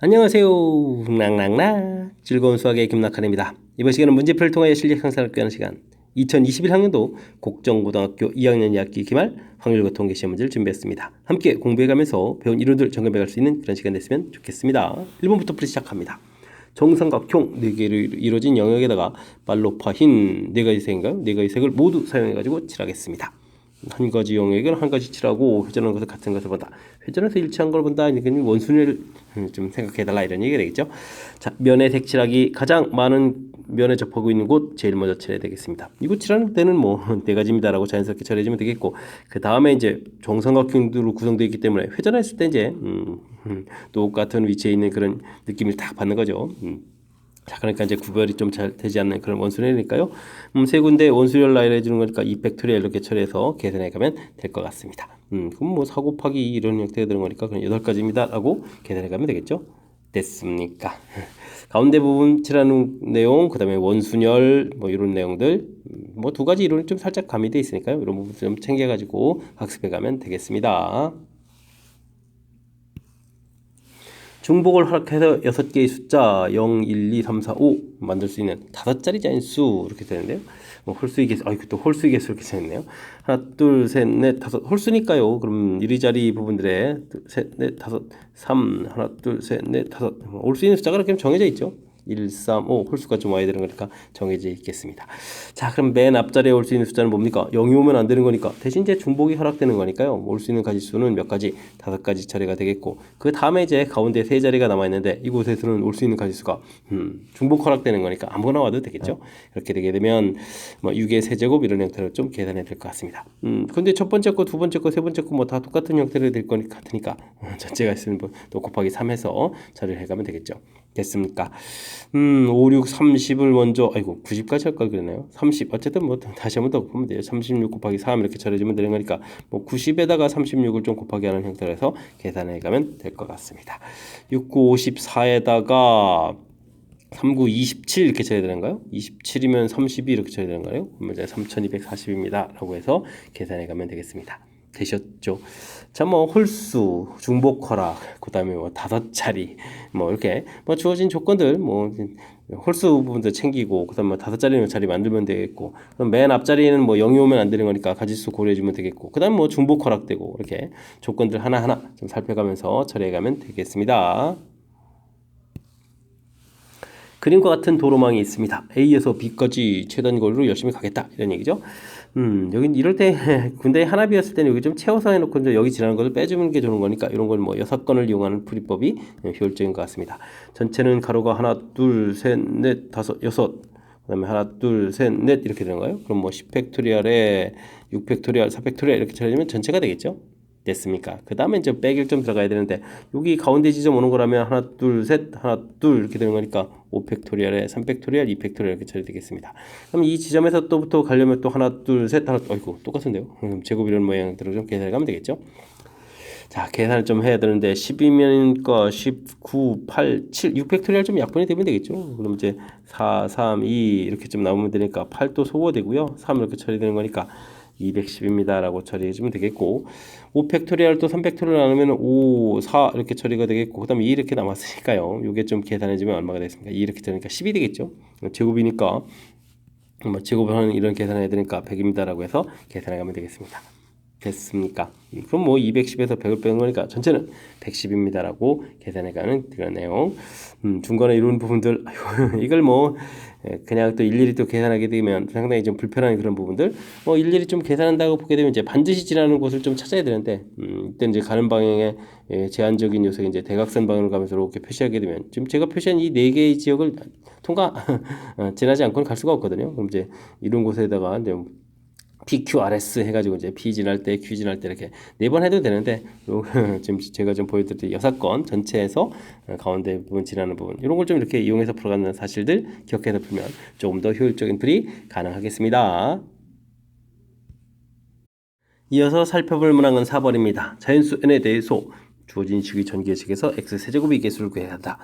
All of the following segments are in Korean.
안녕하세요. 낭낭낭 즐거운 수학의 김낙한입니다. 이번 시간은 문제풀이를 통하여 실력 향상을 꾀하는 시간 2021학년도 곡정고등학교 2학년 2학기 기말 확률과 통계 시험 문제를 준비했습니다. 함께 공부해가면서 배운 이론들 점검해갈 수 있는 그런 시간 됐으면 좋겠습니다. 1번부터 풀이 시작합니다. 정삼각형 4개로 이루어진 영역에다가 말로파 흰 4가지 색인가요? 4가지 색을 모두 사용해가지고 칠하겠습니다. 한 가지 영역은 한 가지 칠하고 회전하는 것을 같은 것을 본다. 회전해서 일치한 걸 본다. 그러니까 원순위를 좀 생각해달라 이런 얘기가 되겠죠. 자, 면의 색칠하기 가장 많은 면에 접하고 있는 곳 제일 먼저 칠해야 되겠습니다. 이곳 칠하는 때는 뭐 4가지입니다라고 자연스럽게 처리해주면 되겠고, 그 다음에 이제 정삼각형으로 구성되어 있기 때문에 회전했을 때 이제 똑같은 위치에 있는 그런 느낌을 딱 받는 거죠. 자, 그러니까 이제 구별이 좀 잘 되지 않는 그런 원순위니까요. 세 군데 원수열 라인을 해주는 거니까 2팩토리얼 이렇게 처리해서 계산해 가면 될 것 같습니다. 그럼 뭐 4 곱하기 2 이런 형태가 되는 거니까 그냥 8가지입니다 라고 계산해 가면 되겠죠. 됐습니까? 가운데 부분 칠하는 내용, 그 다음에 원순열 뭐 이런 내용들, 뭐 2가지 이론이 좀 살짝 가미돼 있으니까요. 이런 부분 좀 챙겨가지고 학습해 가면 되겠습니다. 중복을 허락해서 6개의 숫자 0, 1, 2, 3, 4, 5 만들 수 있는 5자리 자인수 이렇게 되는데요. 홀수의 개수, 또 홀수의 개수 이렇게 되었네요. 하나, 둘, 셋, 넷, 다섯. 홀수니까요. 그럼 이리자리 부분들에 둘, 셋, 넷, 다섯, 3, 하나, 둘, 셋, 넷, 다섯. 올 수 있는 숫자가 이렇게 정해져 있죠. 1, 3, 5 홀수가 좀 와야 되는 거니까 정해져 있겠습니다. 자, 그럼 맨 앞자리에 올 수 있는 숫자는 뭡니까? 0이 오면 안 되는 거니까 대신 이제 중복이 허락되는 거니까요. 올 수 있는 가지수는 몇 가지? 5가지 처리가 되겠고, 그 다음에 이제 가운데 3자리가 남아 있는데 이곳에서는 올 수 있는 가지수가 중복 허락되는 거니까 아무거나 와도 되겠죠. 이렇게 되게 되면 뭐 6의 세제곱 이런 형태로 좀 계산이 될 것 같습니다. 근데 첫 번째 거, 두 번째 거, 세 번째 거 뭐 다 똑같은 형태로 될 거니까 같으니까 전체가 있으면 또 곱하기 3 해서 처리를 해가면 되겠죠. 됐습니까? 5, 6, 30을 먼저, 90까지 할 걸 그랬나요? 30, 어쨌든 뭐 다시 한번 더 보면 돼요. 36 곱하기 3 이렇게 처리해주면 되는 거니까 뭐 90에다가 36을 좀 곱하기 하는 형태로 해서 계산해 가면 될 것 같습니다. 6, 9, 54에다가 3, 9, 27 이렇게 처리해야 되는가요? 27이면 32 이렇게 처리해야 되는가요? 그러면 이제 3240입니다. 라고 해서 계산해 가면 되겠습니다. 되셨죠? 자, 뭐 홀수, 중복 허락, 그다음에 뭐 5자리, 뭐 이렇게 뭐 주어진 조건들, 뭐 홀수 부분도 챙기고, 그다음에 뭐 5자리 자리 만들면 되겠고, 그럼 맨 앞자리에는 뭐 0이 오면 안 되는 거니까 가지수 고려해주면 되겠고, 그다음 뭐 중복 허락되고 이렇게 조건들 하나하나 좀 살펴가면서 처리해가면 되겠습니다. 그림과 같은 도로망이 있습니다. A에서 B까지 최단 거리로 열심히 가겠다 이런 얘기죠. 여긴 이럴 때 군대에 하나 비었을 때는 여기 좀 채워서 해놓고 이제 여기 지나는 것을 빼주는 게 좋은 거니까 이런 걸 뭐 6건을 이용하는 풀이법이 효율적인 것 같습니다. 전체는 가로가 하나, 둘, 셋, 넷, 다섯, 여섯. 그다음에 하나, 둘, 셋, 넷 이렇게 되는 거예요. 그럼 뭐 10팩토리얼에 6팩토리얼, 4팩토리얼 이렇게 처리하면 전체가 되겠죠. 됐습니까? 그 다음에 이제 빼기를 좀 들어가야 되는데 여기 가운데 지점 오는 거라면 하나 둘 셋 하나 둘 이렇게 되는 거니까 5팩토리얼에 3팩토리얼 2팩토리얼 이렇게 처리되겠습니다. 그럼 이 지점에서 또부터 가려면 또 하나 둘 셋 하나 똑같은데요. 그럼 제곱 이런 모양대로 좀 계산해 가면 되겠죠. 자, 계산을 좀 해야 되는데 12면 거 19, 8, 7, 6팩토리얼 좀 약분이 되면 되겠죠. 그럼 이제 4, 3, 2 이렇게 좀 나오면 되니까 8도 소거되고요. 3 이렇게 처리되는 거니까 210입니다 라고 처리해주면 되겠고, 5팩토리얼 또 3팩토리얼 나누면 5, 4 이렇게 처리가 되겠고, 그 다음에 2 이렇게 남았으니까요. 이게 좀 계산해주면 얼마가 되겠습니까? 2 이렇게 되니까 10이 되겠죠. 제곱이니까 뭐 제곱을 하는 이런 계산을 해야 되니까 100입니다 라고 해서 계산해 가면 되겠습니다. 됐습니까? 그럼 뭐 210에서 100을 빼는 거니까 전체는 110입니다 라고 계산해가는 그런 내용. 중간에 이런 부분들 이걸 뭐 그냥 또 일일이 또 계산하게 되면 상당히 좀 불편한 그런 부분들, 뭐 일일이 좀 계산한다고 보게 되면 이제 반드시 지나는 곳을 좀 찾아야 되는데, 이때 이제 가는 방향에 제한적인 요소가 이제 대각선 방향으로 가면서 이렇게 표시하게 되면 지금 제가 표시한 이 4개의 지역을 통과 지나지 않고는 갈 수가 없거든요. 그럼 이제 이런 곳에다가 이제 PQRS 해가지고 이제 P 지날 때, Q 지날 때 이렇게 4번 해도 되는데, 지금 제가 좀 보여드릴 6건 전체에서 가운데 부분 지나는 부분 이런 걸 좀 이렇게 이용해서 풀어가는 사실들 기억해서 풀면 조금 더 효율적인 풀이 가능하겠습니다. 이어서 살펴볼 문항은 4번입니다. 자연수 n에 대해서 주어진 식의 전개식에서 x 세제곱의 개수를 구해야 한다.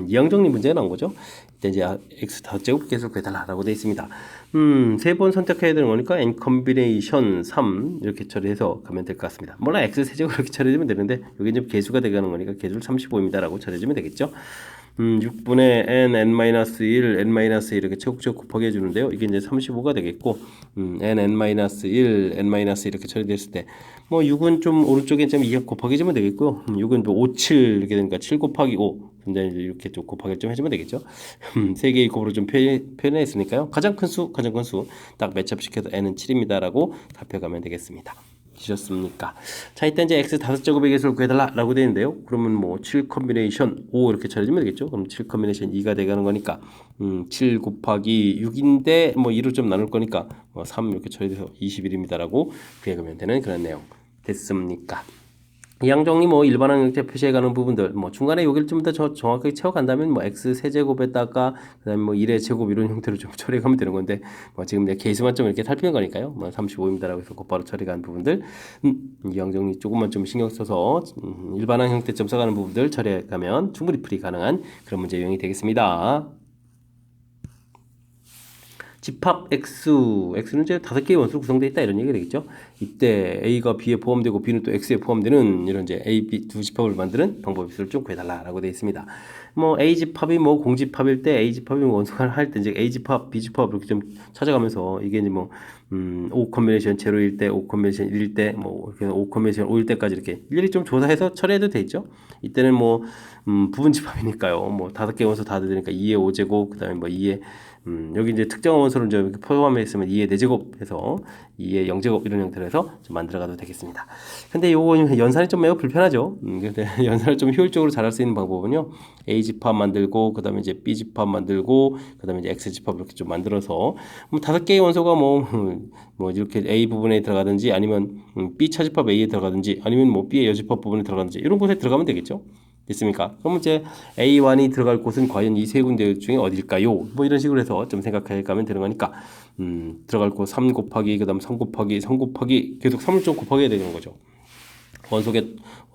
이항정리 문제가 나온 거죠. 이때 이제 x 5제곱 개수를 구해달라고 되어 있습니다. 3번 선택해야 되는 거니까 n 컨비네이션 3 이렇게 처리해서 가면 될 것 같습니다. 몰라 x 세제곱 이렇게 처리해주면 되는데 여기 이제 개수가 되가는 거니까 개수를 35입니다라고 처리해주면 되겠죠. 6분의 n-1, n-1 이렇게 최고적 곱하기 해주는데요. 이게 이제 35가 되겠고, n-1, n-1 이렇게 처리됐을 때, 뭐 6은 좀 오른쪽에 좀 2 곱하기 해주면 되겠고요. 6은 뭐 5, 7 이렇게 되니까 7 곱하기 5. 근데 이렇게 좀 곱하기 좀 해주면 되겠죠. 3개의 곱으로 좀 표현했으니까요. 가장 큰 수 딱 매첩시켜서 n은 7입니다라고 답해가면 되겠습니다. 되셨습니까? 자, 이때 이제 x 5제곱의 개수를 구해달라라고 되어 있는데요. 그러면 뭐 7 컨비네이션 5 이렇게 처리하면 되겠죠. 그럼 7 컨비네이션 2가 되가는 거니까 7 곱하기 6인데 뭐 2로 좀 나눌 거니까 뭐 3 이렇게 처리돼서 21입니다라고 구해가면 되는 그런 내용 됐습니까? 이항정리 뭐 일반항 형태 표시해가는 부분들 뭐 중간에 여기를 좀 더 정확하게 채워간다면 뭐 x 세제곱에다가 그다음에 뭐 1의 제곱 이런 형태로 좀 처리해가면 되는 건데 뭐 지금 내 개수만 좀 이렇게 살피는 거니까요. 뭐 35입니다라고 해서 곧바로 처리한 부분들 이항정리 조금만 좀 신경 써서 일반항 형태 점 써가는 부분들 처리해가면 충분히 풀이 가능한 그런 문제 유형이 되겠습니다. 집합 x는 이제 5개의 원수로 구성되어 있다 이런 얘기가 되겠죠. 이때 a가 b에 포함되고 b는 또 x에 포함되는 이런 이제 a, b 두 집합을 만드는 방법을 좀 구해달라라고 되어 있습니다. 뭐 a 집합이 뭐 공집합일 때 a 집합이 원수를 할 때 이제 a 집합, b 집합 이렇게 좀 찾아가면서 이게 이제 뭐 5 컨비네이션 0일 때, 5 컨비네이션 1일 때, 뭐 이렇게 5 컨비네이션 5일 때까지 이렇게 일일이 좀 조사해서 처리해도 되죠. 이때는 뭐 부분 집합이니까요. 뭐 5개 원수 다 되니까 2의 5제곱 그다음에 뭐 2의 여기 이제 특정 원소를 이제 포함해 있으면 2의 4제곱 해서 2의 0제곱 이런 형태로 해서 좀 만들어가도 되겠습니다. 근데 요거 연산이 좀 매우 불편하죠. 근데 연산을 좀 효율적으로 잘할 수 있는 방법은요. A 집합 만들고 그다음에 이제 B 집합 만들고 그다음에 이제 X 집합 이렇게 좀 만들어서 뭐 5개의 원소가 뭐 이렇게 A 부분에 들어가든지 아니면 B 차집합 A에 들어가든지 아니면 뭐 B의 여집합 부분에 들어가든지 이런 곳에 들어가면 되겠죠. 됐습니까? 그럼 이제 A1이 들어갈 곳은 과연 이 세 군데 중에 어딜까요? 뭐 이런 식으로 해서 좀 생각해 가면 되는 거니까 들어갈 곳 3 곱하기 그다음 3 곱하기 3 곱하기 계속 3을 좀 곱하게 되는 거죠. 원소개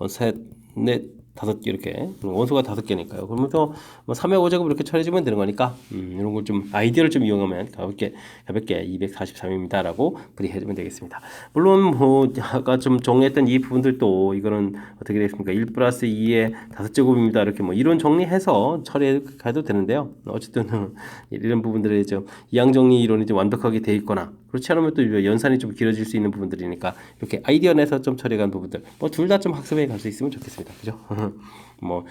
셋, 넷, 5개 이렇게 원소가 5개니까요. 그러면서 뭐 3의 5제곱 이렇게 처리해주면 되는 거니까 이런 걸 좀 아이디어를 좀 이용하면 가볍게 243입니다라고 풀이해주면 되겠습니다. 물론 뭐 아까 좀 정리했던 이 부분들도 이거는 어떻게 되겠습니까? 1 플러스 2의 5제곱입니다. 이렇게 뭐 이론 정리해서 처리해도 되는데요. 어쨌든 이런 부분들에 좀 이항 정리 이론이 좀 완벽하게 돼 있거나 그렇지 않으면 또 연산이 좀 길어질 수 있는 부분들이니까 이렇게 아이디어 내서 좀 처리한 부분들 뭐 둘 다 좀 학습해 갈 수 있으면 좋겠습니다. 그죠? 뭐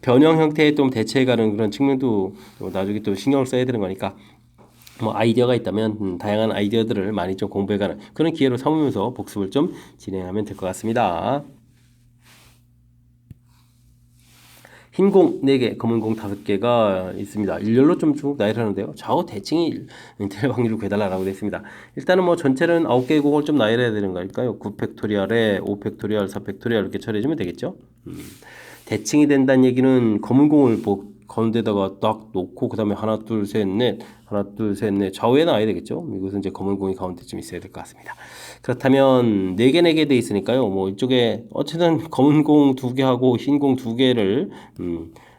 변형 형태에 좀 대체해가는 그런 측면도 나중에 또 신경을 써야 되는 거니까 뭐 아이디어가 있다면 다양한 아이디어들을 많이 좀 공부해가는 그런 기회로 삼으면서 복습을 좀 진행하면 될 것 같습니다. 흰 공 4개, 검은 공 5개가 있습니다. 일렬로 좀 쭉 나열하는데요. 좌우 대칭이 될 확률을 구해달라고 되어 있습니다. 일단은 뭐 전체는 9개의 공을 좀 나열해야 되는 거니까요. 9팩토리얼에 5팩토리얼, 4팩토리얼 이렇게 처리해주면 되겠죠. 대칭이 된다는 얘기는 검은 공을 뭐 가운데다가 딱 놓고 그 다음에 하나 둘 셋 넷 좌우에 나와야 되겠죠. 이것은 이제 검은 공이 가운데 좀 있어야 될 것 같습니다. 그렇다면 4개 4개 돼 있으니까요. 뭐 이쪽에 어쨌든 검은 공 2개하고 흰 공 2개를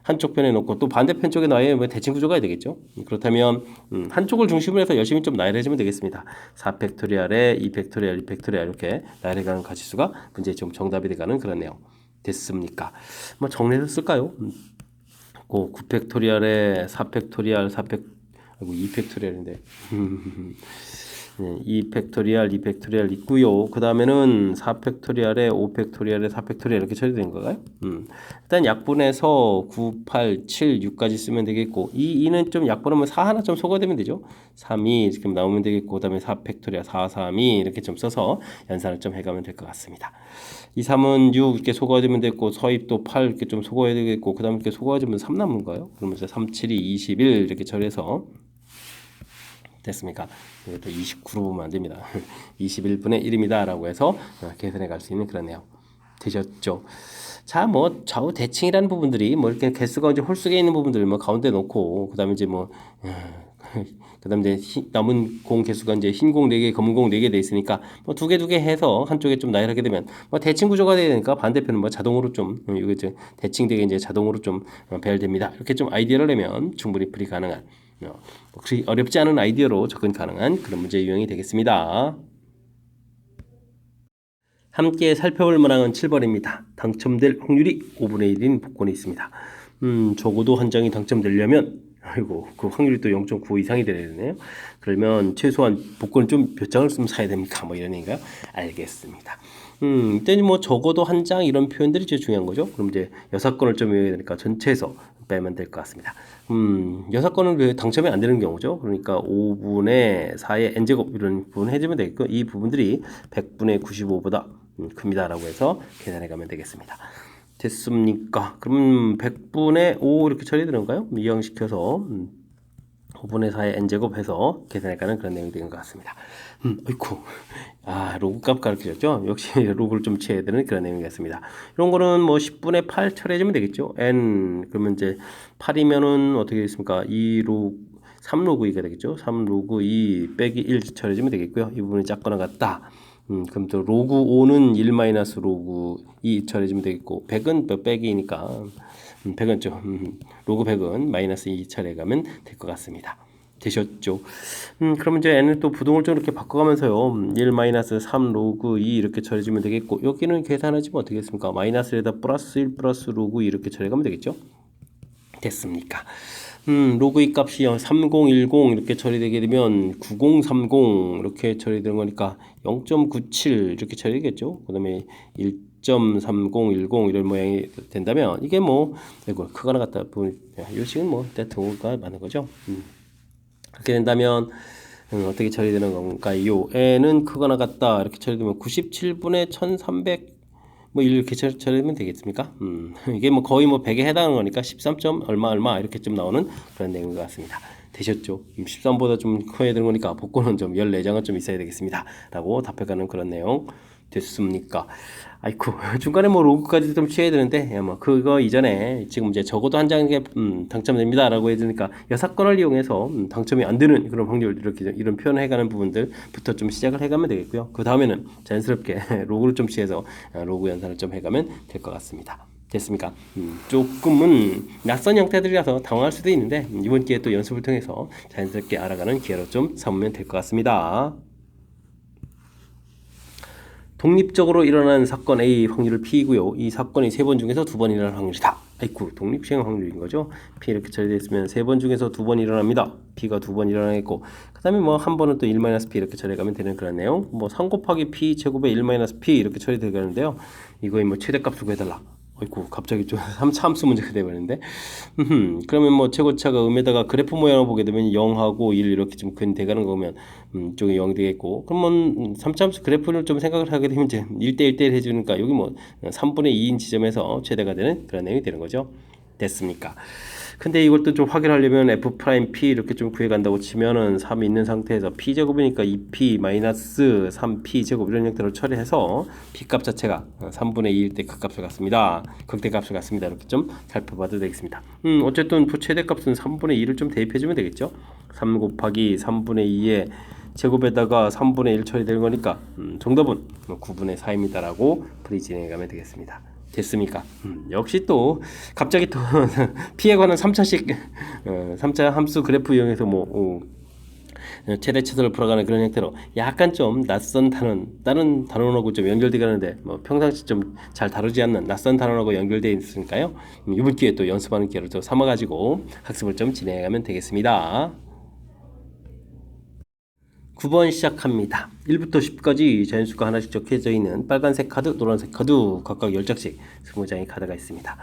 한쪽 편에 놓고 또 반대편 쪽에 놔야 뭐 대칭 구조가 되겠죠. 그렇다면 한쪽을 중심으로 해서 열심히 좀 나열해주면 되겠습니다. 4팩토리얼에 2팩토리얼, 2팩토리얼 이렇게 나열해가는 가지수가 문제 좀 정답이 돼가는 그런 내용 됐습니까? 뭐 정리해서 쓸까요? 9팩토리얼에 4팩토리얼, 2팩토리얼인데 2팩토리얼, 2팩토리얼 있고요. 그 다음에는 4팩토리얼에 5팩토리얼에 4팩토리얼 이렇게 처리되는 건가요? 일단 약분해서 9, 8, 7, 6까지 쓰면 되겠고 이 2는 좀 약분하면 4 하나 좀 소거되면 되죠. 3이 이렇게 나오면 되겠고 그 다음에 4팩토리얼 4, 3이 이렇게 좀 써서 연산을 좀 해가면 될 것 같습니다. 2, 3은 6 이렇게 소거되면 되겠고 서입도 8 이렇게 좀 소거해야 되겠고 그 다음에 이렇게 소거해주면 3 남은가요? 그러면서 3, 7이 21 이렇게 처리해서 됐습니까? 이것도 29로 보면 안 됩니다. 21분의 1입니다. 라고 해서 계산해 갈 수 있는 그런 내용 되셨죠? 자, 뭐 좌우 대칭이라는 부분들이 뭐 이렇게 개수가 이제 홀수에 있는 부분들 뭐 가운데 놓고 그다음에 이제 뭐 그다음 이제 남은 공 개수가 이제 흰 공 4개, 검은 공 4개 돼 있으니까 뭐 두 개 해서 한쪽에 좀 나열하게 되면 뭐 대칭 구조가 돼야 되니까 반대편은 뭐 자동으로 좀 이거 이제 대칭되게 이제 자동으로 좀 배열됩니다. 이렇게 좀 아이디어를 내면 충분히 풀이 가능한 혹시 어렵지 않은 아이디어로 접근 가능한 그런 문제 유형이 되겠습니다. 함께 살펴볼 문항은 7번입니다. 당첨될 확률이 5분의 1인 복권이 있습니다. 적어도 한 장이 당첨되려면 아이고 그 확률이 또 0.95 이상이 되야 되네요. 그러면 최소한 복권 좀 몇 장을 좀 사야 됩니까? 뭐 이런 얘기가 알겠습니다. 이때는 뭐 적어도 한 장 이런 표현들이 제일 중요한 거죠. 그럼 이제 6건을 좀 외워야 되니까 전체에서 빼면 될 것 같습니다. 6건은 왜 당첨이 안 되는 경우죠. 그러니까 5분의 4의 n제곱 이런 부분 해주면 되겠고 이 부분들이 100분의 95보다 큽니다라고 해서 계산해 가면 되겠습니다. 됐습니까? 그럼 100분의 5 이렇게 처리되는가요? 이항시켜서 5분의 4의 n제곱 해서 계산해 가는 그런 내용이 되는 것 같습니다. 어이쿠. 로그 값 가르쳐줬죠? 역시 로그를 좀 취해야 되는 그런 내용이었습니다. 이런 거는 뭐 10분의 8 처리해주면 되겠죠? n, 그러면 이제 8이면은 어떻게 되겠습니까? 3로그 2가 되겠죠? 3로그 2 빼기 1 처리해주면 되겠고요. 이 부분이 작거나 같다. 그럼 또 로그 5는 1 마이너스 로그 2 처리해주면 되겠고 100은 몇 빼기니까 100은 좀 로그 100은 마이너스 2 처리해가면 될 것 같습니다. 되셨죠? 그러면 이제 n을 또 부동을 좀 이렇게 바꿔가면서요 1 마이너스 3 로그 2 이렇게 처리해주면 되겠고 여기는 계산하시면 어떻게 겠습니까? 마이너스에다 플러스 1 플러스 로그 2 이렇게 처리해가면 되겠죠? 됐습니까? 로그 2 값이 3010 이렇게 처리되게 되면 9030 이렇게 처리되는 거니까 0.97 이렇게 처리되겠죠. 그 다음에 1.3010 이런 모양이 된다면 이게 뭐 이거 크거나 같다 이 식은 뭐 대통가 맞는 거죠. 그렇게 된다면 어떻게 처리되는 건가요? n은 크거나 같다 이렇게 처리되면 97분의 1300 뭐 이렇게 처리하면 되겠습니까? 이게 뭐 거의 뭐 100에 해당하는 거니까 13점 얼마 이렇게 좀 나오는 그런 내용인 것 같습니다. 되셨죠? 13보다 좀 커야 되는 거니까 복권은 좀 14장은 좀 있어야 되겠습니다. 라고 답해가는 그런 내용 됐습니까? 아이쿠 중간에 뭐 로그까지 좀 취해야 되는데 뭐 그거 이전에 지금 이제 적어도 한 장에 당첨됩니다 라고 해주니까 6건을 이용해서 당첨이 안 되는 그런 확률 이렇게 이런 표현을 해가는 부분들부터 좀 시작을 해가면 되겠고요. 그 다음에는 자연스럽게 로그를 좀 취해서 로그 연산을 좀 해가면 될 것 같습니다. 됐습니까? 조금은 낯선 형태들이라서 당황할 수도 있는데 이번 기회에 또 연습을 통해서 자연스럽게 알아가는 기회로 좀 삼으면 될 것 같습니다. 독립적으로 일어나는 사건 A 확률을 P이고요. 이 사건이 3번 중에서 2번 일어날 확률이다. 아이쿠 독립시행 확률인 거죠. P 이렇게 처리되어 있으면 3번 중에서 2번 일어납니다. P가 2번 일어나겠고 그 다음에 뭐 한 번은 또 1-P 이렇게 처리가면 되는 그런 내용 뭐 3 곱하기 P 제곱에 1-P 이렇게 처리되는데요. 이거의 뭐 최대값을 구해달라. 아이고 갑자기 좀 3차 함수 문제가 되어버리는데 그러면 뭐 최고차가 음에다가 그래프 모양을 보게 되면 0하고 1 이렇게 좀 근대가는 거면 이쪽이 0이 되겠고 그러면 3차 함수 그래프를 좀 생각을 하게 되면 이제 1대 1대1 해주니까 여기 뭐 3분의 2인 지점에서 최대가 되는 그런 내용이 되는 거죠. 됐습니까? 근데 이것도 좀 확인하려면 F'P 이렇게 좀 구해간다고 치면은 3이 있는 상태에서 P제곱이니까 2P 마이너스 3P 제곱 이런 형태로 처리해서 P값 자체가 3분의 2일 때 그 값을 갖습니다. 극대값을 갖습니다. 이렇게 좀 살펴봐도 되겠습니다. 어쨌든 최대값은 3분의 2를 좀 대입해주면 되겠죠. 3 곱하기 3분의 2의 제곱에다가 3분의 1 처리되는 거니까 정답은 9분의 4입니다. 라고 풀이 진행해가면 되겠습니다. 됐습니까? 역시 또 갑자기 또 P에 관한 3차식 3차 함수 그래프 이용해서 뭐 최대 최소를 풀어가는 그런 형태로 약간 좀 낯선 단원 다른 단원하고 좀 연결되어 가는데 뭐 평상시 좀 잘 다루지 않는 낯선 단원하고 연결되어 있으니까요. 이번 기회에 또 연습하는 기회로 또 삼아가지고 학습을 좀 진행하면 되겠습니다. 9번 시작합니다. 1부터 10까지 자연수가 하나씩 적혀져 있는 빨간색 카드, 노란색 카드 각각 10장씩 20장의 카드가 있습니다.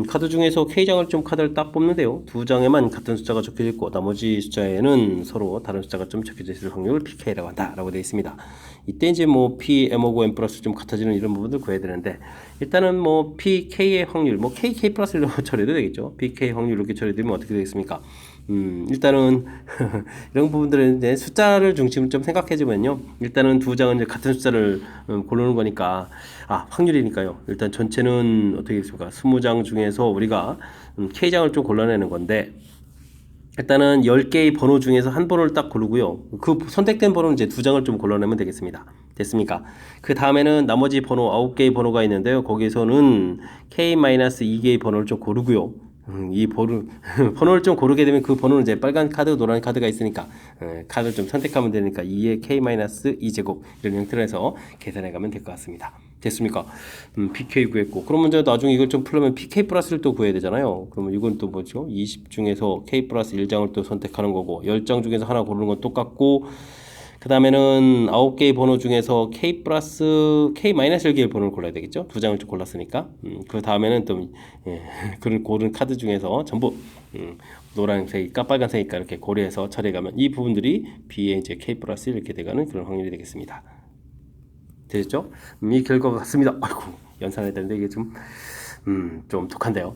카드 중에서 K장을 좀 카드를 딱 뽑는데요. 2장에만 같은 숫자가 적혀져 있고 나머지 숫자에는 서로 다른 숫자가 좀 적혀져 있을 확률을 PK라고 한다 라고 되어 있습니다. 이때 이제 뭐 P, M하고 M 플러스 좀 같아지는 이런 부분들 구해야 되는데 일단은 뭐 PK의 확률, 뭐 KK 플러스로 처리도 되겠죠. PK 확률 이렇게 처리되면 어떻게 되겠습니까? 일단은 이런 부분들은 이제 숫자를 중심으로 좀 생각해주면요. 일단은 2장은 이제 같은 숫자를 고르는 거니까 확률이니까요. 일단 전체는 어떻게 되겠습니까? 20장 중에서 우리가 K장을 좀 골라내는 건데 일단은 10개의 번호 중에서 한 번호를 딱 고르고요. 그 선택된 번호는 이제 두 장을 좀 골라내면 되겠습니다. 됐습니까? 그 다음에는 나머지 번호 9개의 번호가 있는데요. 거기서는 K-2개의 번호를 좀 고르고요. 이 번호를 좀 고르게 되면 그 번호는 이제 빨간 카드, 노란 카드가 있으니까 카드를 좀 선택하면 되니까 2의 K-2제곱 이런 형태로 해서 계산해 가면 될 것 같습니다. 됐습니까? PK 구했고 그러면 이제 나중에 이걸 좀 풀려면 PK 플러스를 또 구해야 되잖아요. 그러면 이건 또 뭐죠? 20 중에서 K 플러스 1장을 또 선택하는 거고 10장 중에서 하나 고르는 건 똑같고 그 다음에는 9개의 번호 중에서 K 플러스 K 마이너스 1개의 번호를 골라야 되겠죠? 두 장을 좀 골랐으니까 그 다음에는 또 그런 고른 카드 중에서 전부 노란색일까 빨간색일까 이렇게 고려해서 처리해가면 이 부분들이 B에 이제 K 플러스 이렇게 돼가는 그런 확률이 되겠습니다. 되셨죠? 이 결과가 같습니다. 아이고 연산해야 되는데 이게 좀 독한데요.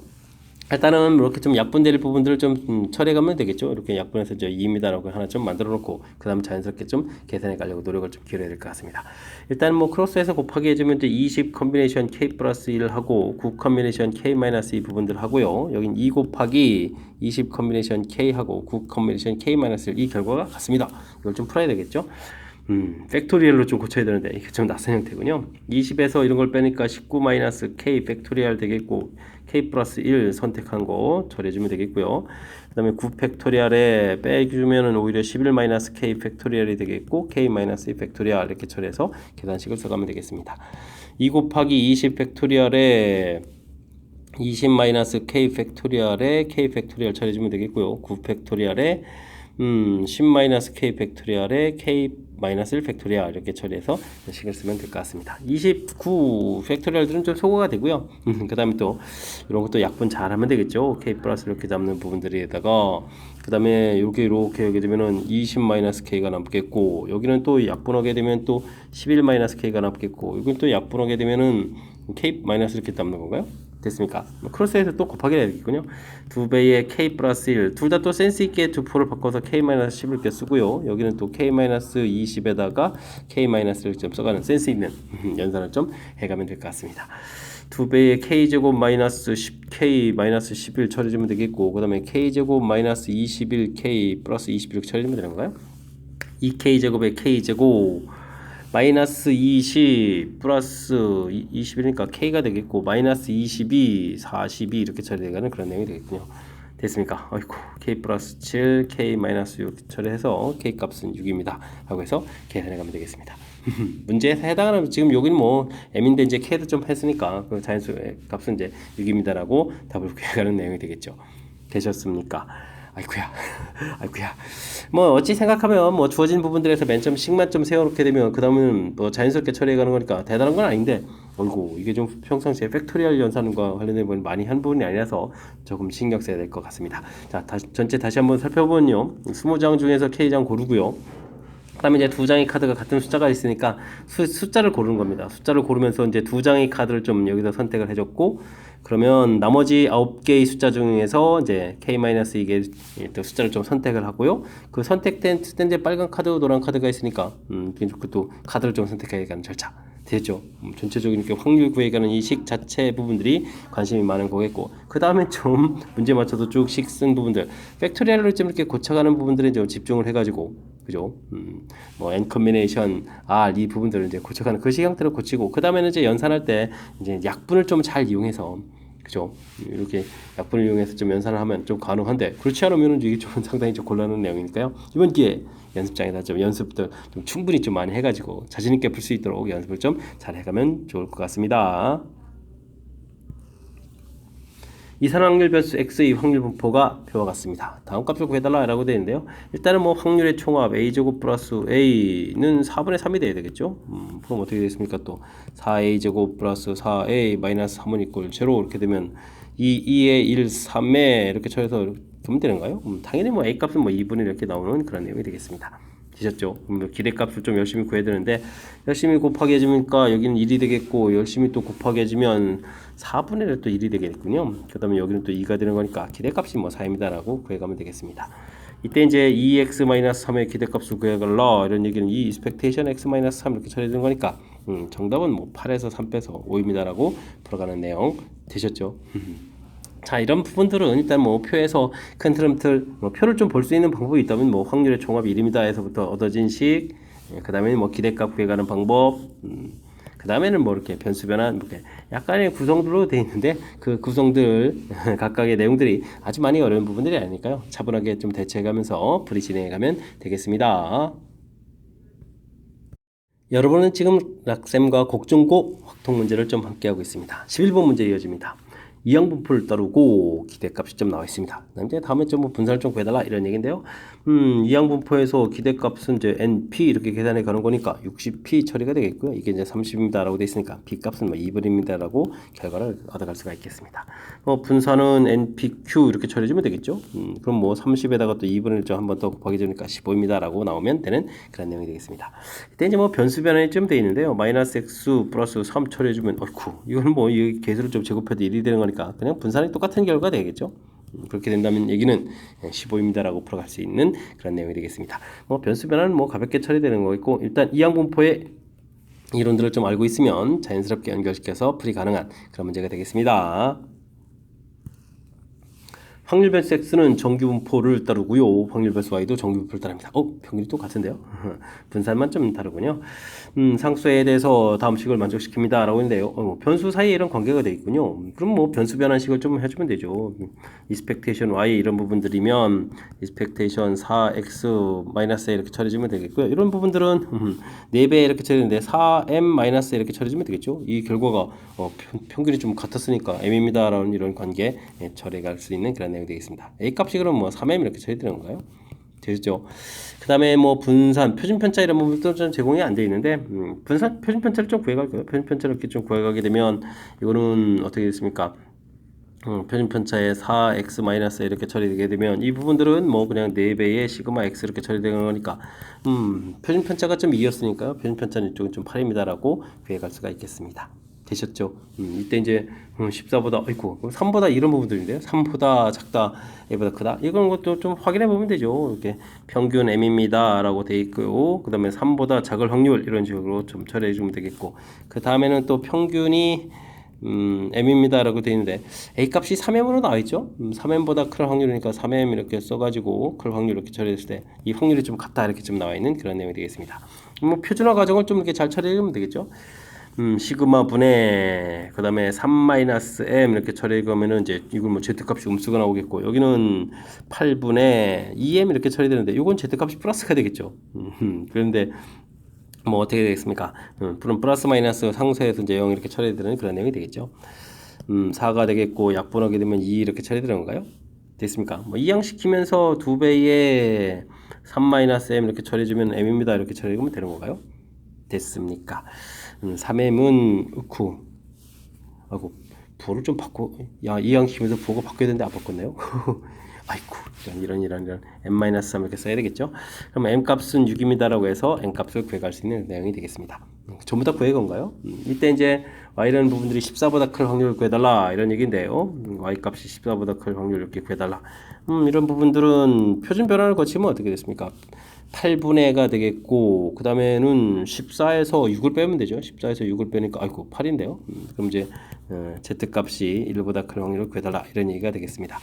일단은 이렇게 좀 약분될 부분들을 좀 처리해가면 되겠죠. 이렇게 약분해서 이제 2입니다라고 하나 좀 만들어 놓고 그 다음 자연스럽게 좀 계산해 가려고 노력을 좀 기울여야 될 것 같습니다. 일단 뭐 크로스해서 곱하기 해주면 이제 20 컨비네이션 K 플러스 1 하고 9 컨비네이션 K 마이너스 2 부분들 하고요. 여긴 2 곱하기 20 컨비네이션 K 하고 9 컨비네이션 K 마이너스 1 이 결과가 같습니다. 이걸 좀 풀어야 되겠죠. 팩토리얼로 좀 고쳐야 되는데 이게 좀 낯선 형태군요. 20에서 이런 걸 빼니까 19 마이너스 K 팩토리얼 되겠고 K 플러스 1 선택한 거 처리해주면 되겠고요. 그 다음에 9 팩토리얼에 빼주면은 오히려 11 마이너스 K 팩토리얼이 되겠고 K 마이너스 2 팩토리얼 이렇게 처리해서 계산식을 써가면 되겠습니다. 2 곱하기 20 팩토리얼에 20 마이너스 K 팩토리얼에 K 팩토리얼 처리해주면 되겠고요. 9 팩토리얼에 10 마이너스 K 팩토리얼에 K 마이너스 1 팩토리얼 이렇게 처리해서 식을 쓰면 될 것 같습니다. 29 팩토리얼들은 좀 소거가 되고요. 그 다음에 또 이런 것도 약분 잘 하면 되겠죠. K 플러스 이렇게 잡는 부분들에다가 그 다음에 이렇게 하게 되면은 20 마이너스 K가 남겠고 여기는 또 약분하게 되면 또 11 마이너스 K가 남겠고 이건 또 약분하게 되면은 K 마이너스 이렇게 남는 건가요? 됐습니까? 크로스해서 또 곱하기 해야 되겠군요. 2배의 K 플러스 1 둘 다 또 센스 있게 두 포를 바꿔서 K 마이너스 10을 이렇게 쓰고요. 여기는 또 K 마이너스 20에다가 K 마이너스를 좀 써가는 센스 있는 연산을 좀 해가면 될 것 같습니다. 2배의 K제곱 마이너스 10K 마이너스 11 처리해주면 되겠고 그 다음에 K제곱 마이너스 21K 플러스 21 처리해주면 되는 건가요? 2K제곱의 K제곱 마이너스 20 플러스 21이니까 K가 되겠고 마이너스 22 42 이렇게 처리되는 그런 내용이 되겠군요. 됐습니까? 아이고 K 플러스 7 K 마이너스 6 처리해서 K 값은 6입니다 하고 해서 계산해 가면 되겠습니다. 문제에 해당하는 지금 여기는 뭐 M인데 이제 K도 좀 했으니까 그 자연수 값은 이제 6입니다라고 답을 구해가는 내용이 되겠죠. 되셨습니까? 아이쿠야, 아이쿠야. 뭐 어찌 생각하면 뭐 주어진 부분들에서 맨 처음 식만 좀 세워놓게 되면 그 다음은 뭐 자연스럽게 처리해가는 거니까 대단한 건 아닌데, 어이구 이게 좀 평상시에 팩토리얼 연산과 관련된 부분 많이 한 부분이 아니라서 조금 신경 써야 될 것 같습니다. 자, 전체 다시 한번 살펴보면요, 20장 중에서 K장 고르고요. 그 다음에 이제 두 장의 카드가 같은 숫자가 있으니까 숫자를 고르는 겁니다. 숫자를 고르면서 이제 두 장의 카드를 좀 여기서 선택을 해줬고, 그러면 나머지 9개의 숫자 중에서 이제 K-2개 또 숫자를 좀 선택을 하고요. 그 선택된 이제 빨간 카드, 노란 카드가 있으니까 또 카드를 좀 선택해야 하는 절차 되죠. 전체적인 이렇게 확률 구해가는 이 식 자체 부분들이 관심이 많은 거겠고, 그 다음에 좀 문제 맞춰서 쭉 식 쓴 부분들, 팩토리얼을 좀 이렇게 고쳐가는 부분들에 좀 집중을 해가지고, 그죠? 뭐 N 컨비네이션 R 이 부분들을 이제 고쳐가는 그 식 형태를 고치고, 그 다음에는 이제 연산할 때 이제 약분을 좀 잘 이용해서, 그죠? 이렇게 약분을 이용해서 좀 연산을 하면 좀 가능한데, 그렇지 않으면 이게 좀 상당히 좀 곤란한 내용이니까요. 이번 기회에 연습장에다 좀 연습도 좀 충분히 좀 많이 해가지고 자신 있게 풀 수 있도록 연습을 좀 잘 해가면 좋을 것 같습니다. 이산확률 변수 X의 확률 분포가 표와 같습니다. 다음 값을 구해달라 라고 되어 있는데요. 일단은 뭐 확률의 총합 A제곱 플러스 A는 4분의 3이 돼야 되겠죠. 그럼 어떻게 되겠습니까? 또 4A제곱 플러스 4A 마이너스 3은 이꼴 0 이렇게 되면 2에 1, 3에 이렇게 쳐서 그러면 되는가요? 당연히 뭐 A 값은 뭐 2분의 이렇게 나오는 그런 내용이 되겠습니다. 되셨죠? 기대값을 좀 열심히 구해야 되는데, 열심히 곱하기 해주니까 여기는 1이 되겠고, 열심히 또 곱하기 해주면 4분의 1또 1이 되겠군요. 그 다음에 여기는 또 2가 되는 거니까 기대값이 뭐 4입니다 라고 구해가면 되겠습니다. 이때 이제 2x-3의 기대값을 구해갈라 이런 얘기는 이 expectation x-3 이렇게 처리되는 거니까 정답은 뭐 8에서 3 빼서 5입니다 라고 풀어가는 내용 되셨죠? 자, 이런 부분들은 일단 뭐 표에서 큰 틀을 뭐 표를 좀 볼 수 있는 방법이 있다면 뭐 확률의 종합 1입니다에서부터 얻어진 식, 그 다음에 뭐 기대값 구해가는 방법, 그 다음에는 뭐 이렇게 변수 변환, 이렇게 약간의 구성들로 되어 있는데 그 구성들 각각의 내용들이 아주 많이 어려운 부분들이 아니니까요. 차분하게 좀 대처해가면서 풀이 진행해가면 되겠습니다. 여러분은 지금 락셈과 곡중고 확통 문제를 좀 함께하고 있습니다. 11번 문제 이어집니다. 이항분포를 따르고 기대값이 좀 나와 있습니다. 이제 다음에 좀 뭐 분산을 좀 구해달라 이런 얘기인데요. 이항분포에서 기대값은 이제 NP 이렇게 계산해 가는 거니까 60P 처리가 되겠고요. 이게 이제 30입니다라고 돼 있으니까 B값은 뭐 2분입니다라고 결과를 얻어갈 수가 있겠습니다. 분산은 NPQ 이렇게 처리해주면 되겠죠. 그럼 뭐 30에다가 또 2분을 좀 한번 더 곱하기 되니까 15입니다라고 나오면 되는 그런 내용이 되겠습니다. 이때 이제 뭐 변수 변환이 좀 돼 있는데요. 마이너스 X 플러스 3 처리해주면 어이쿠 이건 뭐 이 개수를 좀 제곱해도 1이 되는 거니까 그냥 분산이 똑같은 결과가 되겠죠. 그렇게 된다면 얘기는 15입니다라고 풀어갈 수 있는 그런 내용이 되겠습니다. 뭐 변수 변환은 뭐 가볍게 처리되는 거겠고 일단 이항분포의 이론들을 좀 알고 있으면 자연스럽게 연결시켜서 풀이 가능한 그런 문제가 되겠습니다. 확률 변수 X는 정규 분포를 따르고요. 확률 변수 Y도 정규 분포를 따릅니다. 평균이 똑같은데요. 분산만 좀 다르군요. 상수에 대해서 다음 식을 만족시킵니다. 라고 했는데요. 변수 사이에 이런 관계가 되어 있군요. 그럼 뭐 변수 변환식을 좀 해주면 되죠. expectation Y 이런 부분들이면 expectation 4X 마이너스 이렇게 처리해주면 되겠고요. 이런 부분들은 4배 이렇게 처리했는데 4M 마이너스 이렇게 처리해주면 되겠죠. 이 결과가 평균이 좀 같았으니까 M입니다. 라는 이런 관계 처리할 수 있는 그런 내용이 되겠습니다. A 값이 그럼 뭐 3M 이렇게 처리되는 건가요? 되죠. 그 다음에 뭐 분산, 표준 편차 이런 부분도 좀 제공이 안 되어 있는데 분산, 표준 편차를 좀 구해갈까요? 표준 편차를 이렇게 좀 구해가게 되면 이거는 어떻게 됐습니까? 표준 편차에 4x 마이너스 이렇게 처리되게 되면 이 부분들은 뭐 그냥 4배의 시그마 x 이렇게 처리되는 거니까 표준 편차가 좀 2였으니까 표준 편차는 이쪽은 좀 8입니다라고 구해갈 수가 있겠습니다. 되셨죠? 이때 이제 14보다 아이고 3보다 이런 부분들인데요. 3보다 작다, A보다 크다. 이런 것도 좀 확인해 보면 되죠. 이렇게 평균 M입니다라고 돼 있고요. 그다음에 3보다 작을 확률 이런 식으로 좀 처리해 주면 되겠고. 그 다음에는 또 평균이 M입니다라고 되어 있는데 A 값이 3M으로 나와 있죠. 3M보다 클 확률이니까 3M 이렇게 써가지고 클 확률 이렇게 처리했을 때 이 확률이 좀 같다 이렇게 좀 나와 있는 그런 내용이 되겠습니다. 뭐 표준화 과정을 좀 이렇게 잘 처리하면 되겠죠. 시그마 분의 그 다음에 3-M 이렇게 처리하면은 이제 이건 뭐 Z값이 음수가 나오겠고 여기는 8분의 2M 이렇게 처리되는데 이건 Z값이 플러스가 되겠죠. 그런데 뭐 어떻게 되겠습니까? 플러스 마이너스 상수에서 이제 0 이렇게 처리되는 그런 내용이 되겠죠. 4가 되겠고 약분하게 되면 2 이렇게 처리되는 건가요? 됐습니까? 뭐 이항시키면서 2배의 3-M 이렇게 처리해주면 M입니다 이렇게 처리하면 되는 건가요? 됐습니까? 3M은 으쿠 아이고 부호를 좀 바꿔 이항시키면서 부호가 바뀌어야 되는데 안 바꿨네요. 아이고 이런 M-3 이렇게 써야 되겠죠. 그럼 M값은 6입니다라고 해서 N값을 구해갈 수 있는 내용이 되겠습니다. 전부 다 구해간 건가요? 이때 이제 Y라는 부분들이 14보다 클 확률을 구해달라 이런 얘기인데요. Y값이 14보다 클 확률 이렇게 구해달라. 이런 부분들은 표준 변환을 거치면 어떻게 됐습니까? 8분의가 되겠고 그 다음에는 14에서 6을 빼면 되죠. 14에서 6을 빼니까 아이고 8인데요. 그럼 이제 Z값이 1보다 큰 확률을 구해달라 이런 얘기가 되겠습니다.